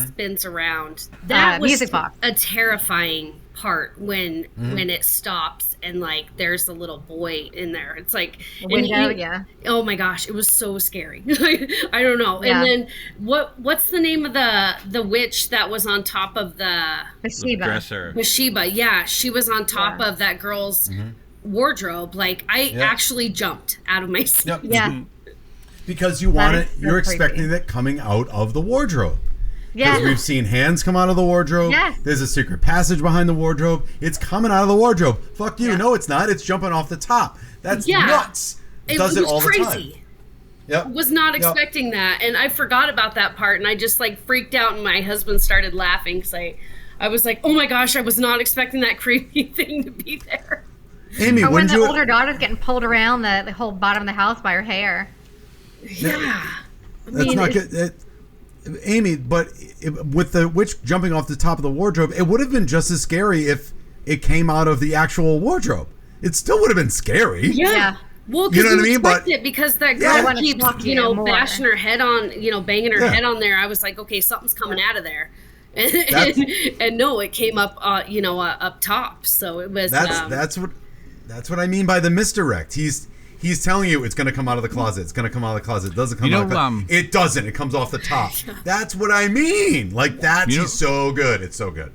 spins around. That was music box. A terrifying part when it stops and, like, there's the little boy in there. It's like... window, Oh, my gosh. It was so scary. I don't know. Yeah. And then what's the name of the witch that was on top of the... Bathsheba. Yeah. She was on top of that girl's... wardrobe. Like, I actually jumped out of my seat. Because you're expecting it coming out of the wardrobe. Because we've seen hands come out of the wardrobe. There's a secret passage behind the wardrobe. It's coming out of the wardrobe. Fuck you. No, it's not. It's jumping off the top. That's nuts. It does it all crazy. The time. Was not expecting that, and I forgot about that part, and I just, like, freaked out, and my husband started laughing because I was like, oh my gosh, I was not expecting that creepy thing to be there. Amy, or when the older daughter's getting pulled around the whole bottom of the house by her hair. That's not good. Amy, but with the witch jumping off the top of the wardrobe, it would have been just as scary if it came out of the actual wardrobe. It still would have been scary. Yeah. Well, you know what I mean? But because that girl keeps, bashing her head on, banging her head on there, I was like, okay, something's coming out of there. And no, it came up, up top. So it was. That's what I mean by the misdirect. He's telling you it's going to come out of the closet. It's going to come out of the closet. It doesn't come out of the closet. It doesn't. It comes off the top. That's what I mean. Like, he's so good. It's so good.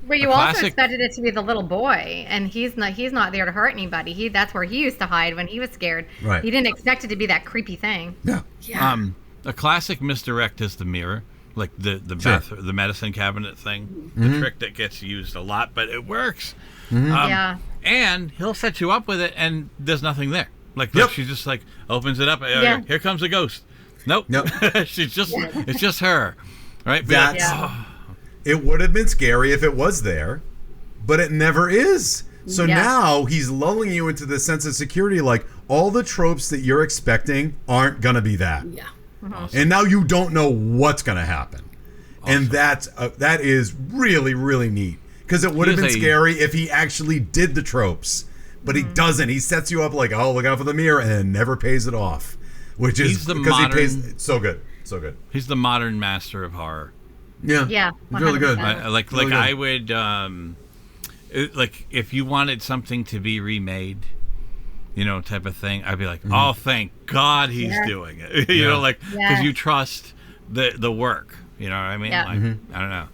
But you also expected it to be the little boy, and he's not there to hurt anybody. That's where he used to hide when he was scared. Right. He didn't expect it to be that creepy thing. Yeah. A classic misdirect is the mirror, like the medicine cabinet thing. Mm-hmm. The trick that gets used a lot, but it works. Mm-hmm. And he'll set you up with it, and there's nothing there. Like, she just like opens it up. Here comes a ghost. Nope. She's just it's just her. Right? It would have been scary if it was there, but it never is. So now he's lulling you into the sense of security, like all the tropes that you're expecting aren't going to be that. Yeah. Awesome. And now you don't know what's going to happen. Awesome. And that is really, really neat. Because it would have been scary if he actually did the tropes. But he doesn't. He sets you up like, oh, look out for the mirror, and then never pays it off. Which is because he pays. It's so good. So good. He's the modern master of horror. Yeah. It's really good. Like really I would like if you wanted something to be remade, type of thing, I'd be like, oh, thank God he's doing it. You know, like because you trust the work. You know what I mean? Yeah. Like, I don't know.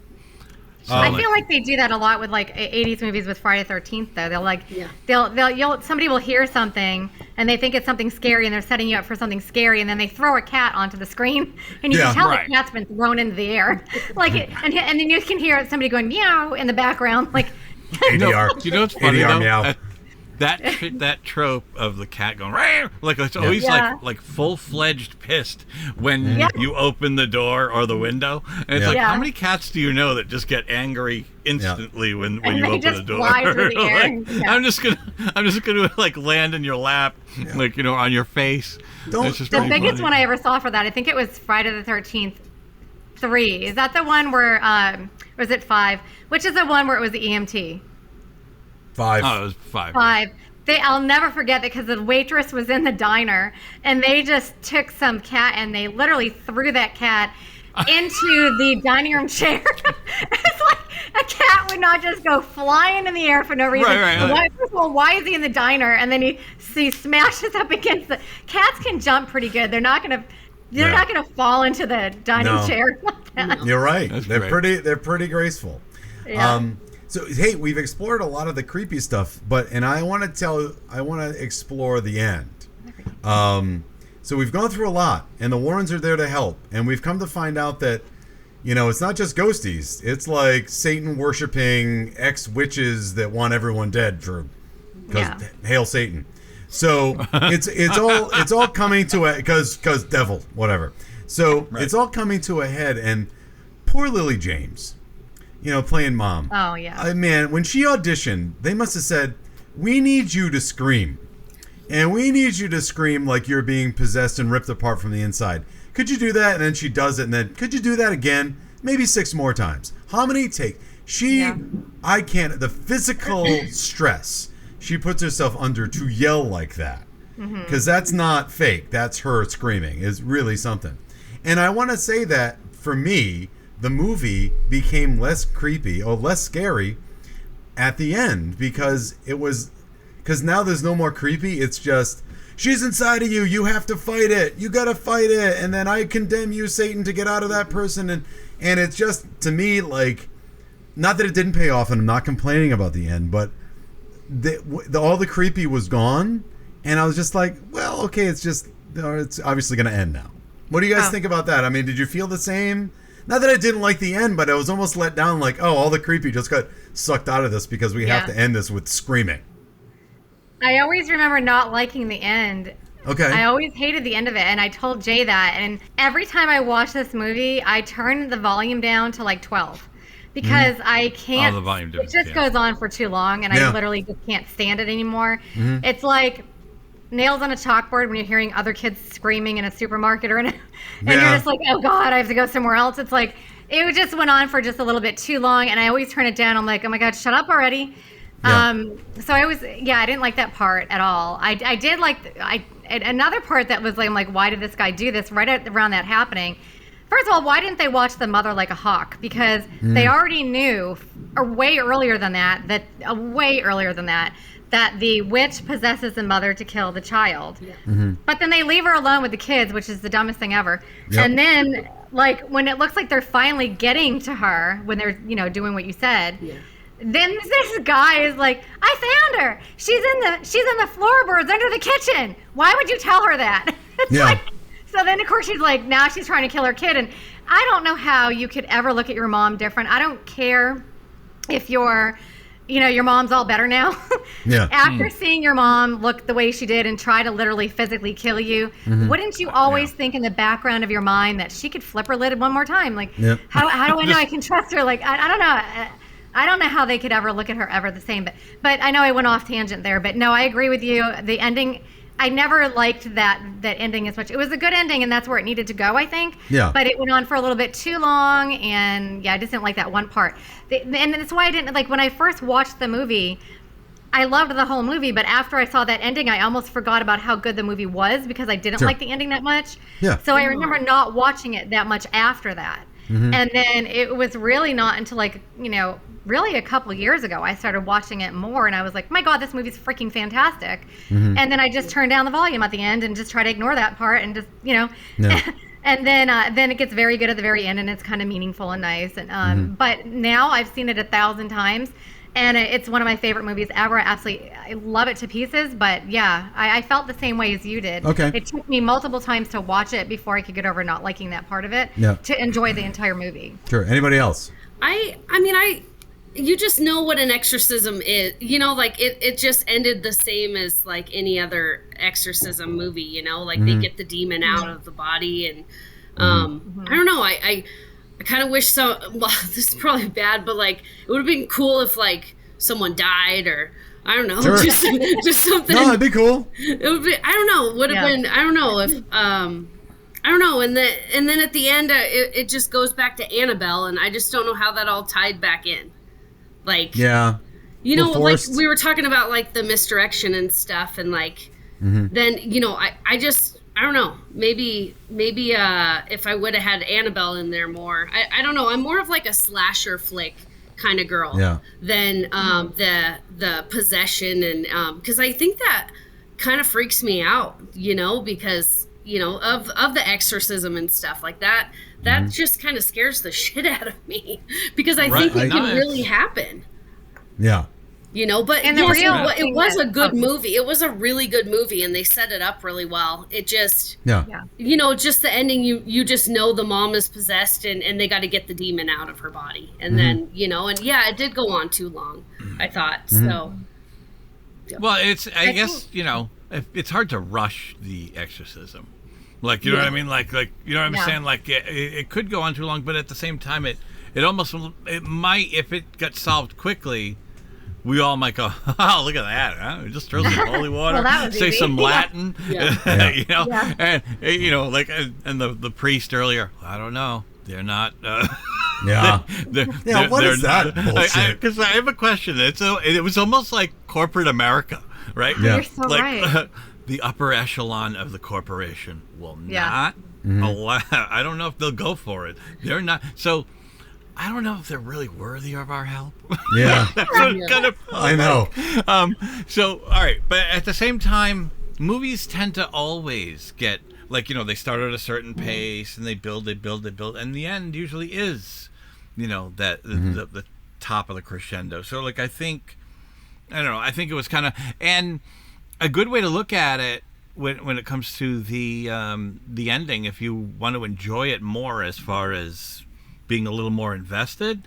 So, I feel like they do that a lot with like 80s movies with Friday the 13th though. Somebody will hear something and they think it's something scary and they're setting you up for something scary and then they throw a cat onto the screen and you can tell the cat's been thrown into the air. And then you can hear somebody going meow in the background like ADR. You know what's funny ADR though? Meow. That trope of the cat going Rawr! Like it's always like full-fledged pissed when you open the door or the window, and it's like how many cats do you know that just get angry instantly when you open the door? Fly through the air. I'm just gonna like land in your lap, like on your face. The biggest one I ever saw for that, I think it was Friday the 13th 3. Is that the one where or is it 5? Which is the one where it was the EMT? 5. Oh, it was 5. 5. I'll never forget that because the waitress was in the diner and they just took some cat and they literally threw that cat into the dining room chair. It's like a cat would not just go flying in the air for no reason. Right. First of all, why is he in the diner? And then he smashes up against the cats can jump pretty good. They're not gonna fall into the dining chair like that. You're right. That's they're great. They're pretty graceful. Yeah. So hey, we've explored a lot of the creepy stuff, and I want to explore the end. So we've gone through a lot, and the Warrens are there to help, and we've come to find out that it's not just ghosties. It's like Satan worshiping ex-witches that want everyone dead because hail Satan. So it's all coming to a because devil whatever. So it's all coming to a head, and poor Lily James. Playing mom. Oh, yeah. Man, when she auditioned, they must have said, we need you to scream. And we need you to scream like you're being possessed and ripped apart from the inside. Could you do that? And then she does it. And then, could you do that again? Maybe 6 more times. How many take? I can't. The physical stress she puts herself under to yell like that. Because that's not fake. That's her screaming. Is really something. And I want to say that, for me, the movie became less creepy or less scary at the end because now there's no more creepy. It's just, she's inside of you. You have to fight it. You got to fight it. And then I condemn you, Satan, to get out of that person. And it's just, to me, like, not that it didn't pay off and I'm not complaining about the end, but all the creepy was gone. And I was just like, well, okay, it's obviously going to end now. What do you guys think about that? I mean, did you feel the same? Not that I didn't like the end, but I was almost let down, like, oh, all the creepy just got sucked out of this because we have to end this with screaming. I always remember not liking the end. Okay. I always hated the end of it, and I told Jay that. And every time I watch this movie, I turn the volume down to like 12 because I can't. Oh, the volume it just goes on for too long, and I literally just can't stand it anymore. It's like nails on a chalkboard when you're hearing other kids screaming in a supermarket and you're just like, oh God, I have to go somewhere else. It's like, it just went on for just a little bit too long, and I always turn it down. I'm like, oh my God, shut up already. So I didn't like that part at all. I did like, another part that was like, I'm like, why did this guy do this around that happening? First of all, why didn't they watch The Mother Like a Hawk? Because they already knew way earlier than that, that the witch possesses the mother to kill the child. But then they leave her alone with the kids, which is the dumbest thing ever. And then, like, when it looks like they're finally getting to her, when they're, you know, doing what you said, then this guy is like, I found her. She's in the floorboards under the kitchen. Why would you tell her that? Like, so then, of course, she's like, now she's trying to kill her kid. And I don't know how you could ever look at your mom different. I don't care if you're, you know, your mom's all better now. After seeing your mom look the way she did and try to literally physically kill you, wouldn't you always think in the background of your mind that she could flip her lid one more time? Like, how do I know I can trust her? Like, I don't know. I don't know how they could ever look at her ever the same. But I know I went off tangent there. But no, I agree with you. The ending, I never liked that ending as much. It was a good ending, and that's where it needed to go, I think. But it went on for a little bit too long, and I just didn't like that one part. And that's why I didn't, like, when I first watched the movie, I loved the whole movie, but after I saw that ending, I almost forgot about how good the movie was because I didn't like the ending that much. So I remember not watching it that much after that. And then it was really not until, like, you know, really a couple years ago, I started watching it more, and I was like, my God, this movie's freaking fantastic. And then I just turned down the volume at the end and just try to ignore that part and just, you know, and then it gets very good at the very end, and it's kind of meaningful and nice. And but now I've seen it 1,000 times, and it's one of my favorite movies ever. I love it to pieces. But yeah, I felt the same way as you did. It took me multiple times to watch it before I could get over not liking that part of it to enjoy the entire movie. Anybody else? I mean, you just know what an exorcism is, you know, like it just ended the same as like any other exorcism movie, you know, like they get the demon out of the body. And I don't know, I kind of wish well, this is probably bad, but like it would have been cool if like someone died, or I don't know, just something. No, it'd be cool. It would be, I don't know, would have been, I don't know if I don't know, and then at the end it just goes back to Annabelle, and I just don't know how that all tied back in. Like, you know, like we were talking about like the misdirection and stuff, and like then, you know, I don't know, maybe if I would have had Annabelle in there more, I don't know, I'm more of like a slasher flick kind of girl than the possession, and because I think that kind of freaks me out, you know, because, you know, of the exorcism and stuff like that. That just kind of scares the shit out of me because I think it can really happen. You know, but and it was a good movie. It was a really good movie, and they set it up really well. It just, you know, just the ending, you just know the mom is possessed, and they got to get the demon out of her body. And then, you know, and it did go on too long, I thought. So. Well, I guess, you know, it's hard to rush the exorcism. Like, you know what I mean? Like, you know what I'm saying? Like, it could go on too long, but at the same time, it might, if it got solved quickly, we all might go, oh, look at that. Huh? Just throw some holy water, say some Latin, you know, and, you know, like, and the priest earlier, I don't know. They're not. What is that bullshit? Because I have a question. It was almost like corporate America, right? You're so right. The upper echelon of the corporation will not allow. I don't know if they'll go for it. They're not. So I don't know if they're really worthy of our help. I know. So all right, but at the same time, movies tend to always get, like, you know, they start at a certain pace and they build, and the end usually is, you know, that the top of the crescendo. So like, I think it was kind of, and a good way to look at it when it comes to the ending, if you want to enjoy it more as far as being a little more invested,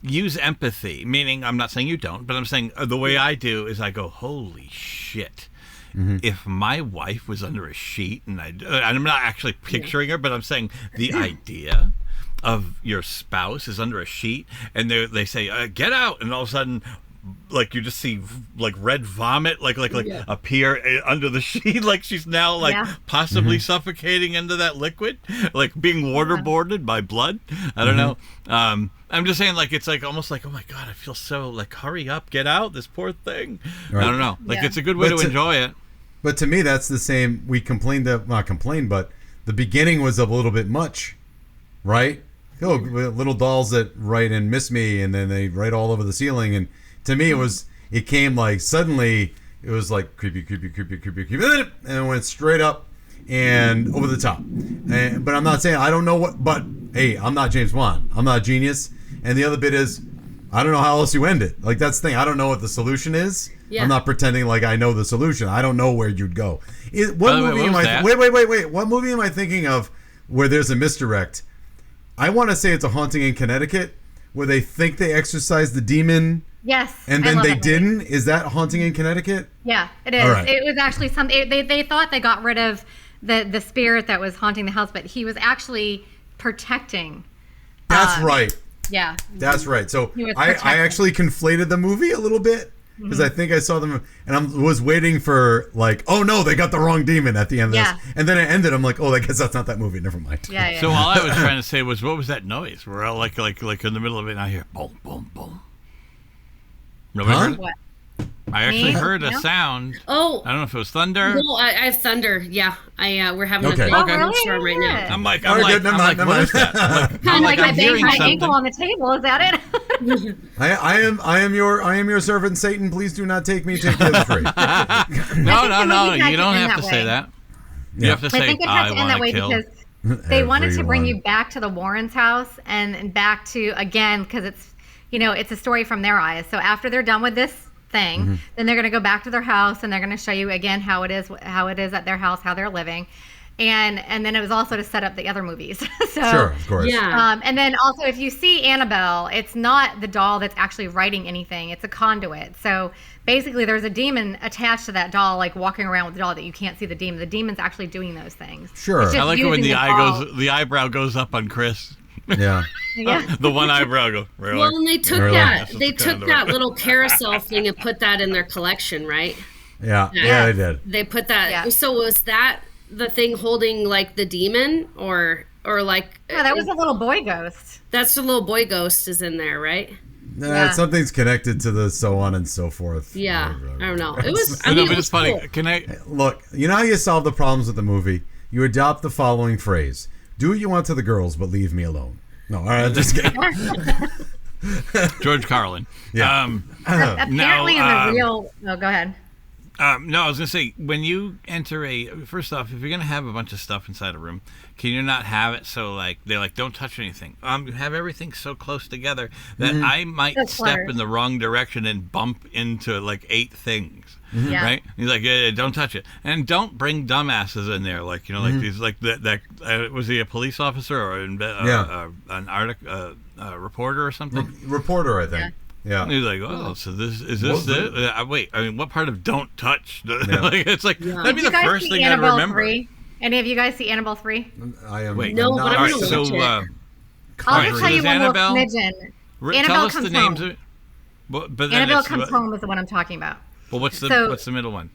use empathy. Meaning, I'm not saying you don't, but I'm saying the way I do is I go, holy shit. If my wife was under a sheet, and I'm not actually picturing her, but I'm saying the idea of your spouse is under a sheet, and they say, get out, and all of a sudden, like, you just see like red vomit like appear under the sheet, like she's now like possibly suffocating into that liquid, like being waterboarded by blood. I don't know. I'm just saying, like, it's like almost like, oh my God, I feel so like, hurry up, get out, this poor thing. Right. I don't know. Like, it's a good way to enjoy it. But to me, that's the same. We not complained, but the beginning was a little bit much, right? Oh, little dolls that write and miss me, and then they write all over the ceiling, and to me, it came like suddenly. It was like creepy, and it went straight up and over the top. But I'm not saying I don't know what. But hey, I'm not James Wan. I'm not a genius. And the other bit is, I don't know how else you end it. Like that's the thing. I don't know what the solution is. Yeah. I'm not pretending like I know the solution. I don't know where you'd go. What movie am I? Wait. What movie am I thinking of where there's a misdirect? I want to say it's A Haunting in Connecticut, where they think they exorcised the demon. Yes. And then they didn't. Is that Haunting in Connecticut? Yeah, it is. Right. It was actually something. They thought they got rid of the spirit that was haunting the house, but he was actually protecting. That's right. Yeah. That's right. So I actually conflated the movie a little bit because I think I saw them and I was waiting for like, oh no, they got the wrong demon at the end of this. And then it ended. I'm like, oh, I guess that's not that movie. Never mind. Yeah. So all I was trying to say was, what was that noise? We're all like in the middle of it, and I hear boom, boom, boom. Nobody heard it? What? I actually heard a sound. Oh, I don't know if it was thunder. No, I have thunder. Yeah, we're having a Okay. big Really? storm right now. I'm like, Never what is that? Kind of like I I'm banged hearing my something. ankle on the table. Is that it? I am your servant Satan. Please do not take me. Take the other three. No. movie You don't have to say way. that. You have to I say, think it has I to end that want way to kill. because they wanted to bring Everyone. you back to the Warrens' house and back to again because it's it's a story from their eyes. So after they're done with this thing, then they're going to go back to their house and they're going to show you again how it is at their house, how they're living. And then it was also to set up the other movies. So, Sure, of course. Yeah. and then also if you see Annabelle, it's not the doll that's actually writing anything. It's a conduit. So basically there's a demon attached to that doll, like walking around with the doll that you can't see the demon. The demon's actually doing those things. Sure. It's just I like it when using the doll. eyebrow goes up on Chris. Yeah. Yeah. The one eyebrow goes. Really? Well, and they took Really? they took that little carousel thing and put that in their collection, right? Yeah, they did. They put that. Yeah. So was that the thing holding like the demon, or like? Yeah, that was a little boy ghost. That's the little boy ghost is in there, right? Yeah. Something's connected to the so on and so forth. Yeah, I don't know. It was. I I know, mean, but it was it's funny. cool. Can I? Look, you know how you solve the problems with the movie? You adopt the following phrase: "Do what you want to the girls, but leave me alone." No, all right, I'm just kidding. George Carlin. Yeah. Apparently, in the real. Oh, go ahead. No, I was gonna say, when you enter first off, if you're gonna have a bunch of stuff inside a room, can you not have it so like they're like, don't touch anything? Have everything so close together that I might That's step smart. in the wrong direction and bump into like 8 things. Yeah. Right? He's like, yeah, don't touch it, and don't bring dumbasses in there, like like these, like that. Was he a police officer or an reporter or something? Reporter, I think. Yeah. And he's like, oh, so this is this it? Wait, I mean, what part of don't touch? Like, it's like that'd be Did the you guys first see thing I'd Annabelle remember. 3? Any of you guys see Annabelle 3? I am. Wait, No, not, but I'm All right, gonna so watch it. I'll just tell you one little Annabelle. smidgen. Tell Annabelle us the Comes names Home. of it. But then Annabelle it's, Comes Home is the one I'm talking about. Well, what's the middle one?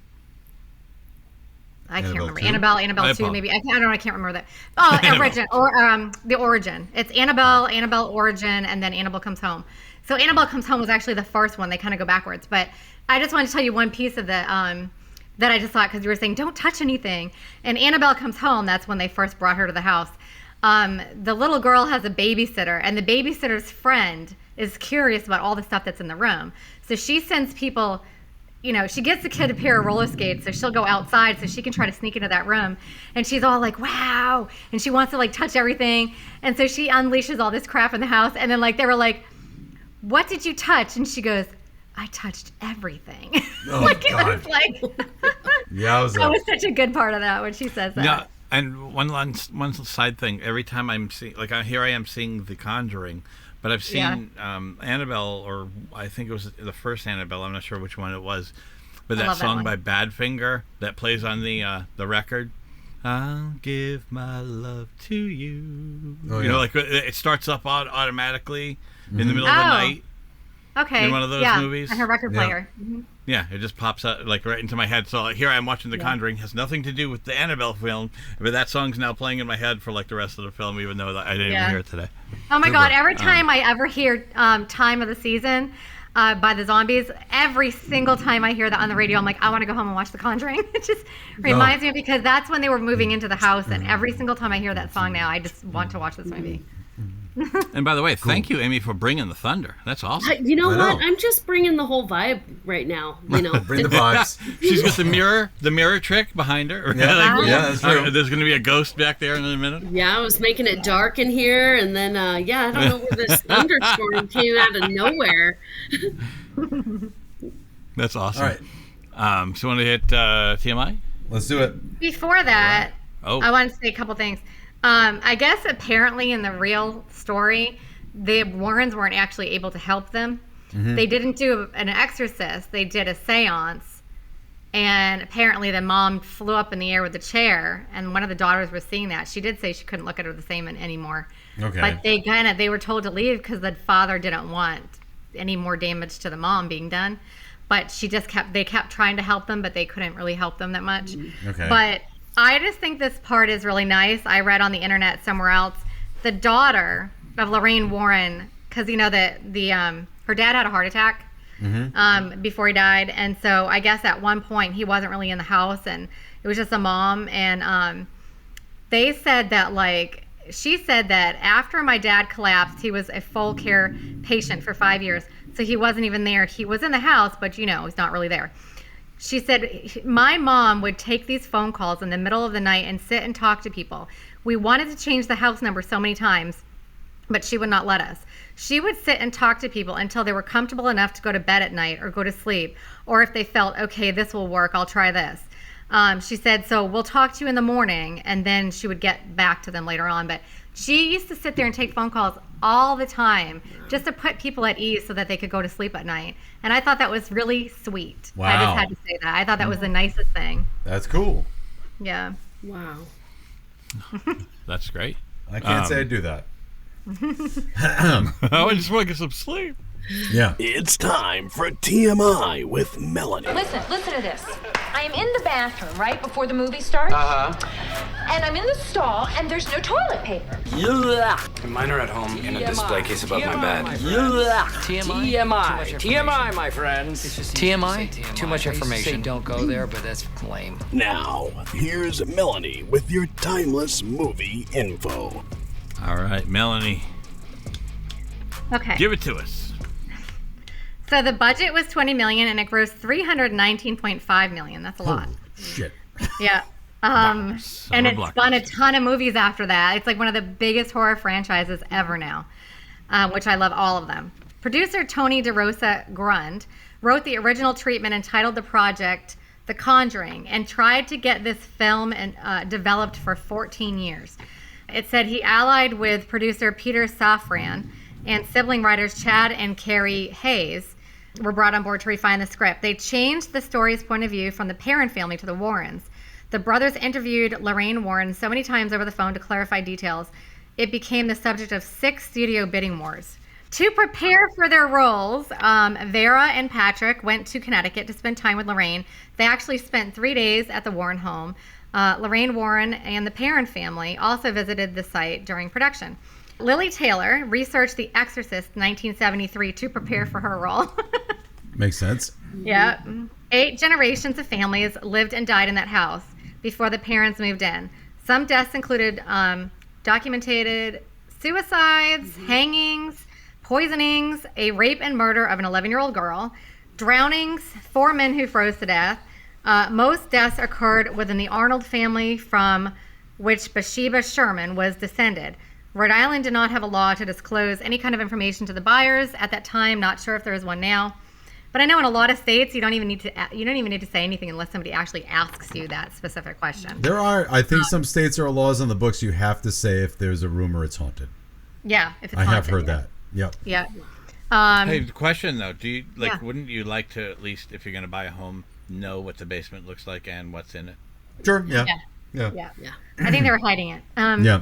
I can't Annabelle remember. 2? Annabelle 2, maybe. I don't know. I can't remember that. Oh, origin or the origin. It's Annabelle Origin, and then Annabelle Comes Home. So Annabelle Comes Home was actually the first one. They kind of go backwards. But I just wanted to tell you one piece of the that I just thought, because you were saying don't touch anything. And Annabelle Comes Home. That's when they first brought her to the house. The little girl has a babysitter, and the babysitter's friend is curious about all the stuff that's in the room. So she sends people. She gets the kid a pair of roller skates, so she'll go outside so she can try to sneak into that room. And she's all like, wow. And she wants to like touch everything. And so she unleashes all this crap in the house. And then like they were like, what did you touch? And she goes, I touched everything. Oh, like it God. was like, Yeah, that was such a good part of that when she says that. No, and one side thing. Every time I'm seeing, like here I am seeing The Conjuring, but I've seen Annabelle, or I think it was the first Annabelle. I'm not sure which one it was, but that song by Badfinger that plays on the record. I'll give my love to you. Oh, you know, like it starts up automatically in the middle of the night. Okay. In one of those movies. On her record player. Mm-hmm. Yeah, it just pops out like right into my head. So like, here I am watching The Conjuring. Has nothing to do with the Annabelle film, but that song's now playing in my head for like the rest of the film, even though I didn't even hear it today. Oh my God! Every time I ever hear "Time of the Season" by the Zombies, every single time I hear that on the radio, I'm like, I want to go home and watch The Conjuring. It just reminds me, because that's when they were moving into the house, and every single time I hear that song now, I just want to watch this movie. And by the way, thank you, Amy, for bringing the thunder. That's awesome. You know I what? know. I'm just bringing the whole vibe right now. You know, Bring the vibes. She's got the mirror trick behind her. Yeah, that's true. There's going to be a ghost back there in a minute. Yeah, I was making it dark in here, and then I don't know where this thunderstorm came out of nowhere. That's awesome. All right. So want to hit TMI? Let's do it. Before that, Oh. I want to say a couple things. I guess apparently in the real story, the Warrens weren't actually able to help them. They didn't do an exorcist. They did a seance. And apparently the mom flew up in the air with the chair, and one of the daughters was seeing that. She did say she couldn't look at her the same anymore. Okay. But they were told to leave because the father didn't want any more damage to the mom being done. But they kept trying to help them, but they couldn't really help them that much. Okay. But I just think this part is really nice. I read on the internet somewhere else, the daughter of Lorraine Warren, because you know that her dad had a heart attack before he died, and so I guess at one point he wasn't really in the house, and it was just a mom, and they said that she said that after my dad collapsed, he was a full care patient for 5 years, so he wasn't even there. He was in the house, but he's not really there. She said, my mom would take these phone calls in the middle of the night and sit and talk to people. We wanted to change the house number so many times, but she would not let us. She would sit and talk to people until they were comfortable enough to go to bed at night or go to sleep. Or if they felt, okay, this will work, I'll try this. She said, so we'll talk to you in the morning, and then she would get back to them later on. But she used to sit there and take phone calls all the time just to put people at ease so that they could go to sleep at night. And I thought that was really sweet. Wow. I just had to say that. I thought that was the nicest thing. That's cool. Yeah. Wow. That's great. I can't say I do that. I just want to get some sleep. Yeah. It's time for TMI with Melanie. Listen to this. I am in the bathroom right before the movie starts. And I'm in the stall, and there's no toilet paper. Mine are at home in a display case above my bed. TMI, my friends. TMI? Too much information. Don't go there, but that's lame. Now, here's Melanie with your timeless movie info. All right, Melanie, Okay. give it to us. So the budget was $20 million, and it grossed $319.5 million. That's a lot. Shit. Yeah. And it spun a ton of movies after that. It's like one of the biggest horror franchises ever now, which I love all of them. Producer Tony DeRosa Grund wrote the original treatment and titled the project The Conjuring, and tried to get this film developed for 14 years. It said he allied with producer Peter Safran, and sibling writers Chad and Carrie Hayes were brought on board to refine the script. They changed the story's point of view from the Perron family to the Warrens. The brothers interviewed Lorraine Warren so many times over the phone to clarify details, it became the subject of 6 studio bidding wars. To prepare for their roles, Vera and Patrick went to Connecticut to spend time with Lorraine. They actually spent 3 days at the Warren home. Lorraine Warren and the Perron family also visited the site during production. Lily Taylor researched The Exorcist 1973 to prepare for her role. Makes sense. Yeah. 8 generations of families lived and died in that house before the parents moved in. Some deaths included documented suicides, hangings, poisonings, a rape and murder of an 11-year-old girl, drownings, 4 men who froze to death. Most deaths occurred within the Arnold family, from which Bathsheba Sherman was descended. Rhode Island did not have a law to disclose any kind of information to the buyers at that time. Not sure if there is one now. But I know in a lot of states you don't even need to say anything unless somebody actually asks you that specific question. There are, I think, some states there are laws on the books you have to say if there's a rumor it's haunted. Yeah, if it's I have haunted, heard yeah. that. Yep. Yeah. Hey, question though, do you Yeah. wouldn't you like to, at least if you're going to buy a home, know what the basement looks like and what's in it? Sure. Yeah. Yeah. Yeah. Yeah. I think they were hiding it. Yeah.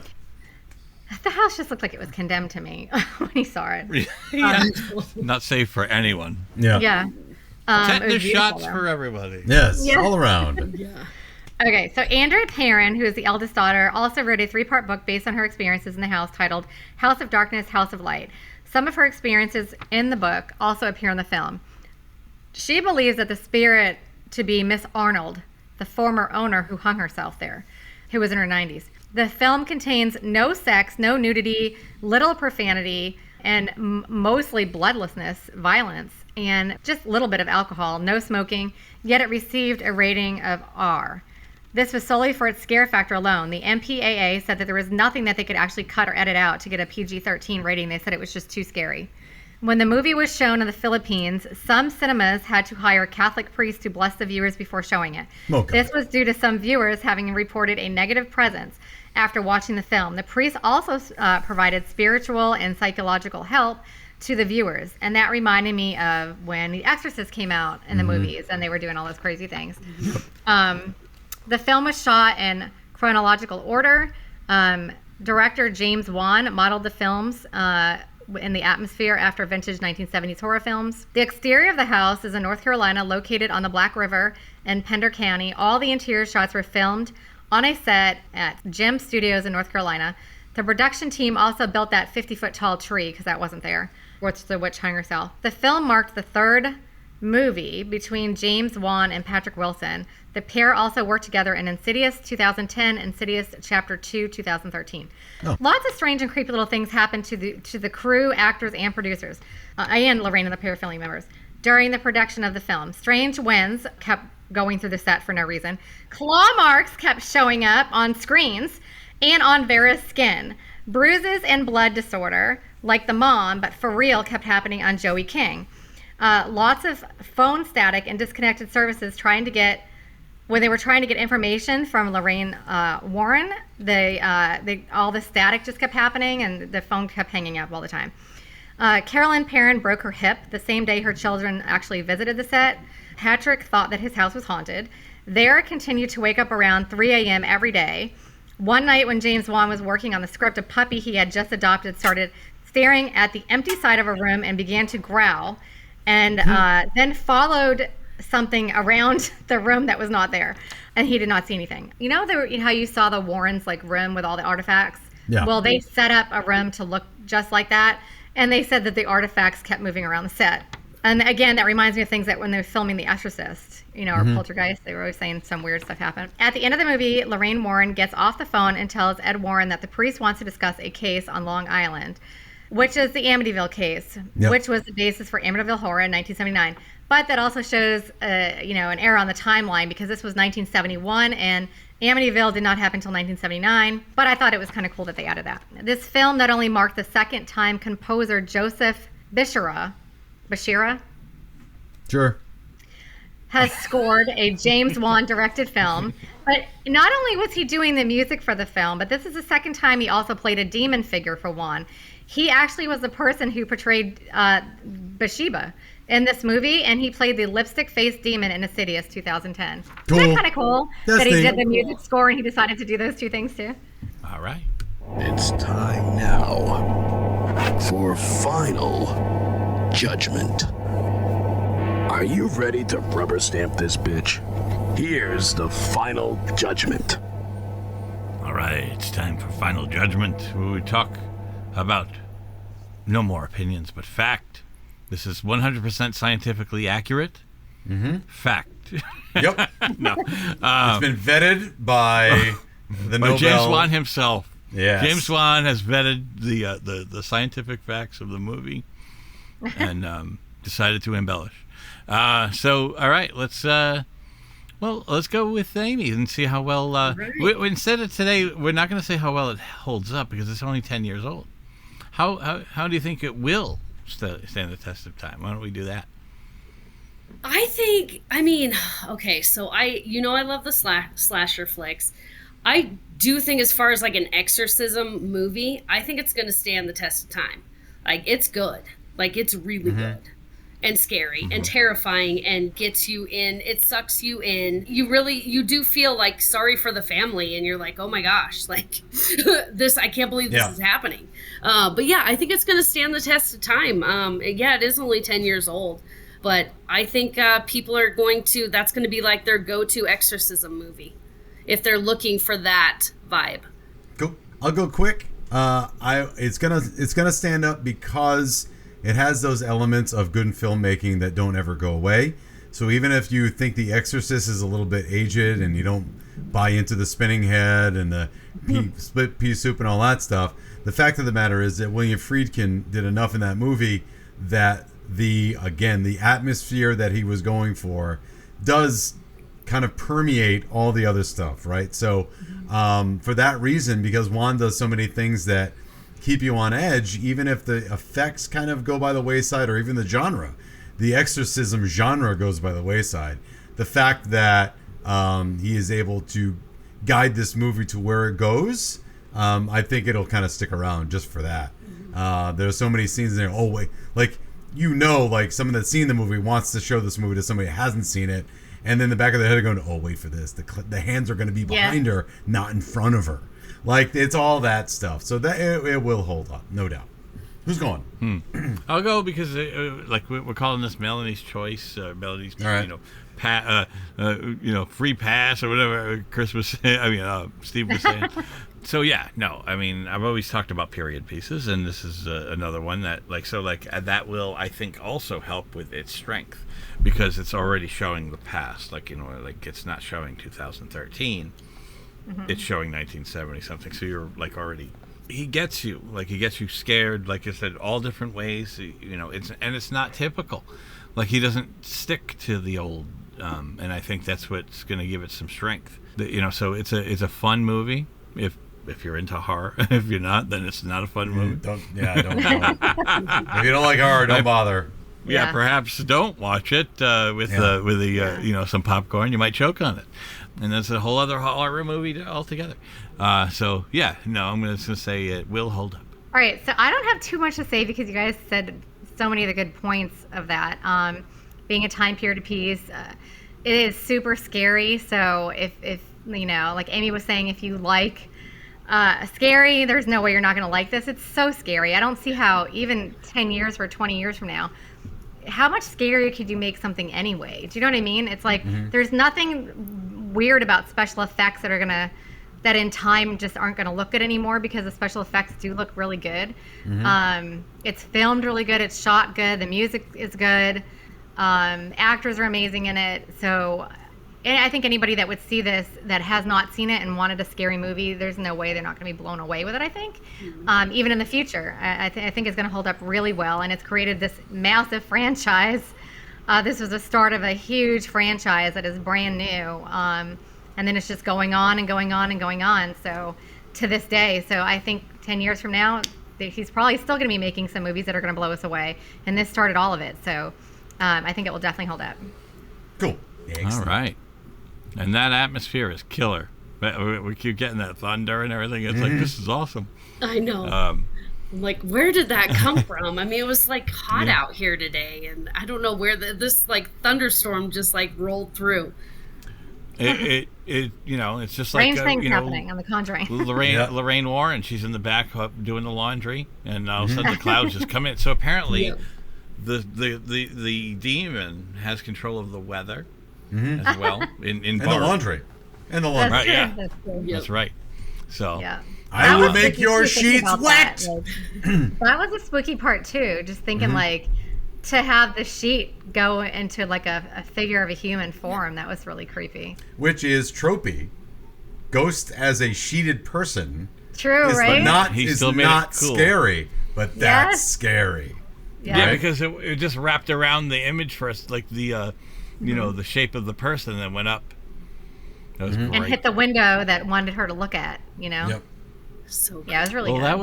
The house just looked like it was condemned to me when he saw it. Yeah. Not safe for anyone. Yeah. Yeah. Tetanus it was beautiful, shots though. for everybody. Yes. Yeah. All around. Okay, so Andrea Perron, who is the eldest daughter, also wrote a 3-part book based on her experiences in the house titled House of Darkness, House of Light. Some of her experiences in the book also appear in the film. She believes that the spirit to be Miss Arnold, the former owner who hung herself there, who was in her 90s. The film contains no sex, no nudity, little profanity, and mostly bloodlessness, violence, and just a little bit of alcohol, no smoking, yet it received a rating of R. This was solely for its scare factor alone. The MPAA said that there was nothing that they could actually cut or edit out to get a PG-13 rating. They said it was just too scary. When the movie was shown in the Philippines, some cinemas had to hire Catholic priests to bless the viewers before showing it. This was due to some viewers having reported a negative presence after watching the film. The priests also provided spiritual and psychological help to the viewers. And that reminded me of when The Exorcist came out in the movies and they were doing all those crazy things. The film was shot in chronological order. Director James Wan modeled the films in the atmosphere after vintage 1970s horror films. The exterior of the house is in North Carolina, located on the Black River in Pender County. All the interior shots were filmed on a set at Gem Studios in North Carolina. The production team also built that 50-foot tall tree because that wasn't there, which the witch hung herself. The film marked the third movie between James Wan and Patrick Wilson. The pair also worked together in Insidious 2010, Insidious Chapter 2 2013. Lots of strange and creepy little things happened to the crew, actors, and producers, and Lorraine and the pair of family members during the production of the film. Strange winds kept going through the set for no reason. Claw marks kept showing up on screens and on Vera's skin. Bruises and blood disorder, like the mom, but for real, kept happening on Joey King. Lots of phone static and disconnected services when they were trying to get information from Lorraine Warren, all the static just kept happening and the phone kept hanging up all the time. Carolyn Perrin broke her hip the same day her children actually visited the set. Patrick thought that his house was haunted. Vera continued to wake up around 3 a.m. every day. One night when James Wan was working on the script, a puppy he had just adopted started staring at the empty side of a room and began to growl, and then followed something around the room that was not there, and he did not see anything. You know how you saw the Warrens room with all the artifacts? Yeah. Well, they set up a room to look just like that, and they said that the artifacts kept moving around the set. And again, that reminds me of things that when they were filming The Exorcist, or Poltergeist, they were always saying some weird stuff happened. At the end of the movie, Lorraine Warren gets off the phone and tells Ed Warren that the priest wants to discuss a case on Long Island, which is the Amityville case, which was the basis for Amityville Horror in 1979. But that also shows, an error on the timeline because this was 1971 and Amityville did not happen until 1979. But I thought it was kind of cool that they added that. This film not only marked the second time composer Joseph Bashira, sure, has scored a James Wan directed film, but not only was he doing the music for the film, but this is the second time he also played a demon figure for Wan. He actually was the person who portrayed Bathsheba in this movie, and he played the lipstick-faced demon in Insidious 2010. Cool. Isn't that kind of cool that he neat. did the music score and he decided to do those two things too? All right. It's time now for Final Judgment. Are you ready to rubber stamp this bitch? Here's the Final Judgment. All right, it's time for Final Judgment, where we talk about no more opinions, but fact. This is 100% scientifically accurate. Fact. Yep. No. It's been vetted by the Nobel. James Wan himself. Yes. James Wan has vetted the scientific facts of the movie and decided to embellish. So, all right, let's go with Amy and see how well. Instead of today, we're not going to say how well it holds up because it's only 10 years old. How do you think it will stand the test of time? Why don't we do that? Okay, so I love the slasher flicks. I do think as far as an exorcism movie, I think it's going to stand the test of time. It's good. It's really good and scary and terrifying and gets you in. It sucks you in. You do feel sorry for the family and you're oh my gosh, this, I can't believe this is happening. But yeah, I think it's going to stand the test of time. It is only 10 years old, but I think people are that's going to be their go-to exorcism movie if they're looking for that vibe. Cool. I'll go quick. It's gonna stand up because it has those elements of good filmmaking that don't ever go away. So even if you think The Exorcist is a little bit aged and you don't buy into the spinning head and the split pea soup and all that stuff. The fact of the matter is that William Friedkin did enough in that movie that the atmosphere that he was going for does kind of permeate all the other stuff, right? So for that reason, because Wan does so many things that keep you on edge, even if the effects kind of go by the wayside, or even the genre, the exorcism genre goes by the wayside. The fact that he is able to guide this movie to where it goes, I think it'll kind of stick around just for that. There's so many scenes in there. Oh wait, like someone that's seen the movie wants to show this movie to somebody who hasn't seen it, and then the back of their head are going, "Oh wait for this. The hands are going to be behind her, not in front of her." Like, it's all that stuff. So that it will hold up, no doubt. Who's going? I'll go because we're calling this Melanie's choice. Melanie's, right. Free pass or whatever Chris was saying. Steve was saying. So I've always talked about period pieces, and this is another one that that will, I think, also help with its strength, because it's already showing the past. It's not showing 2013. It's showing 1970 something. So you're already. He gets you scared, like I said, all different ways. It's not typical. He doesn't stick to the old, and I think that's what's going to give it some strength. So it's a fun movie if you're into horror. If you're not, then it's not a fun movie. Don't. If you don't like horror, don't bother. Yeah, perhaps don't watch it with some popcorn. You might choke on it, and that's a whole other horror movie altogether. I'm just gonna say it will hold up. All right, so I don't have too much to say because you guys said so many of the good points of that. Being a time period piece, it is super scary. So if like Amy was saying, if you like scary, there's no way you're not going to like this. It's so scary. I don't see how even 10 years or 20 years from now, how much scarier could you make something anyway? Do you know what I mean? It's like there's nothing weird about special effects that in time just aren't going to look good anymore, because the special effects do look really good. It's filmed really good. It's shot good. The music is good. Actors are amazing in it. So I think anybody that would see this that has not seen it and wanted a scary movie, there's no way they're not going to be blown away with it, I think. Even in the future, I think it's going to hold up really well. And it's created this massive franchise. This was the start of a huge franchise that is brand new. And then it's just going on and going on and going on. So to this day, so I think 10 years from now, he's probably still going to be making some movies that are going to blow us away. And this started all of it. So I think it will definitely hold up. Cool. All right. And that atmosphere is killer. We keep getting that thunder and everything. It's like, this is awesome. I know. Where did that come from? I mean, it was hot out here today, and I don't know where this thunderstorm just rolled through. It's just strange things happening on the Conjuring. Lorraine Warren, she's in the back doing the laundry, and all of a sudden the clouds just come in. So apparently, the demon has control of the weather as well in the laundry. And the laundry. That's right. So I will make your sheets wet. That was a spooky part too. Just thinking to have the sheet go into a figure of a human form, that was really creepy. Which is tropey. Ghost as a sheeted person. True, right? Is not cool. Scary, but that's scary. Yeah, because it just wrapped around the image first, the the shape of the person that went up. That was great. And hit the window that wanted her to look at. Yep. So good. Yeah, it was really good. Well,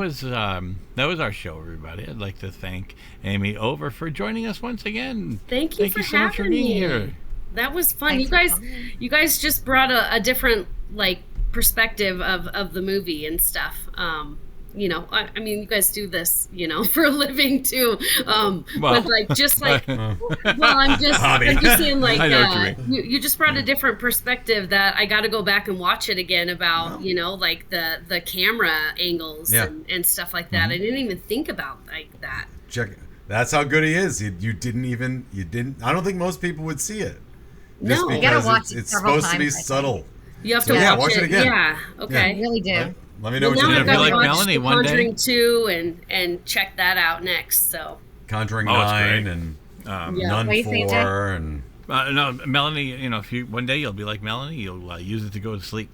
that was our show, everybody. I'd like to thank Amy Over for joining us once again. Thank you so much for being here. That was fun. You guys just brought a different perspective of the movie and stuff. I mean, you guys do this, for a living too. But I'm just saying, you just brought a different perspective that I got to go back and watch it again about, the camera angles and stuff like that. I didn't even think about that. Check it. That's how good he is. You didn't. I don't think most people would see it. Just you gotta watch it's supposed to be subtle. You have to watch it again. Yeah. Okay. I really do. Let me know what you think. think. Like Melanie one day. Conjuring 2 and check that out next. So Conjuring 9 and Nun 4 and No, Melanie. If you one day you'll be like Melanie, you'll use it to go to sleep.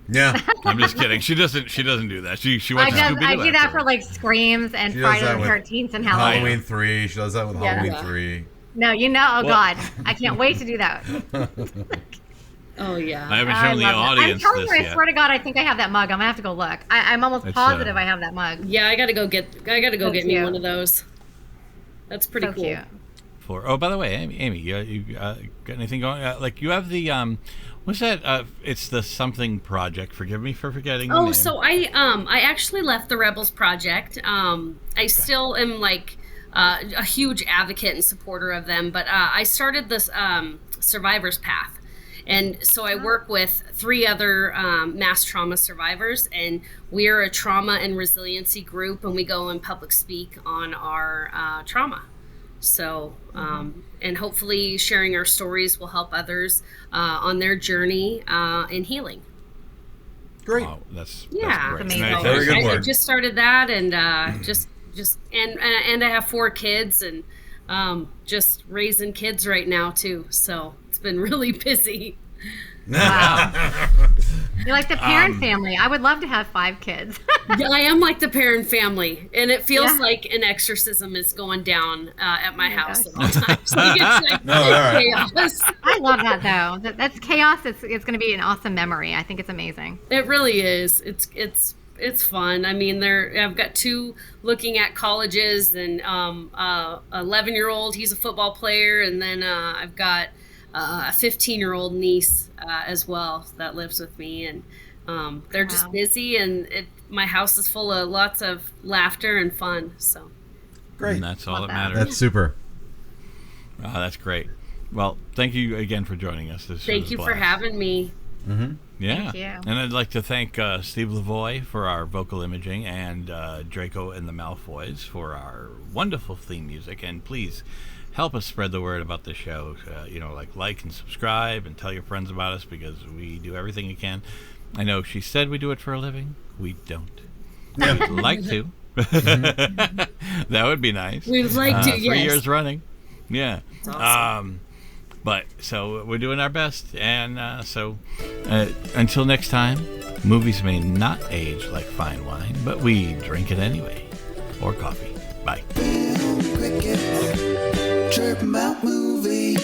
Yeah. I'm just kidding. She doesn't do that. She watches Scooby-Doo. I do that for like Screams and Friday the 13th and Halloween. Halloween 3. She does that with Halloween 3. No, God, I can't wait to do that. Oh yeah. I haven't shown the audience I'm telling this you, yet. I swear to God, I think I have that mug. I'm gonna have to go look. I'm almost positive I have that mug. Yeah, I gotta go get me one of those. That's pretty cool. Cute. Oh, by the way, Amy, you got anything going? Like you have the what's that? It's the something project. Forgive me for forgetting the name. So I actually left the Rebels project. I still am like a huge advocate and supporter of them, but I started this Survivor's Path. And so I work with 3 other mass trauma survivors, and we're a trauma and resiliency group, and we go and public speak on our trauma. So, and hopefully sharing our stories will help others on their journey in healing. Great. Oh, that's great. Amazing. Very good work. I just started that, and just I have 4 kids, and just raising kids right now too. So it's been really busy. Wow. You're like the parent family. I would love to have 5 kids. Yeah, I am like the parent family, and it feels like an exorcism is going down at my house at all times. Like it's like chaos. I love that though. That's chaos. It's going to be an awesome memory. I think it's amazing. It really is. It's fun. I mean, I've got 2 looking at colleges, and 11-year-old. He's a football player, and then I've got a 15-year-old niece as well that lives with me, and they're just busy, and my house is full of lots of laughter and fun. So great. And that's all that matters. That's super. Oh, that's great. Well, thank you again for joining us. Thank you for having me. Mm-hmm. Yeah. Thank you. And I'd like to thank Steve Lavoie for our vocal imaging, and Draco and the Malfoys for our wonderful theme music. And please help us spread the word about the show. Like and subscribe and tell your friends about us, because we do everything we can. I know she said we do it for a living. We don't. Yeah. We'd like to. That would be nice. We'd like to, 3 yes. years running. Yeah. That's awesome. But so we're doing our best, and until next time, movies may not age like fine wine, but we drink it anyway, or coffee. Bye. Chirp about movie.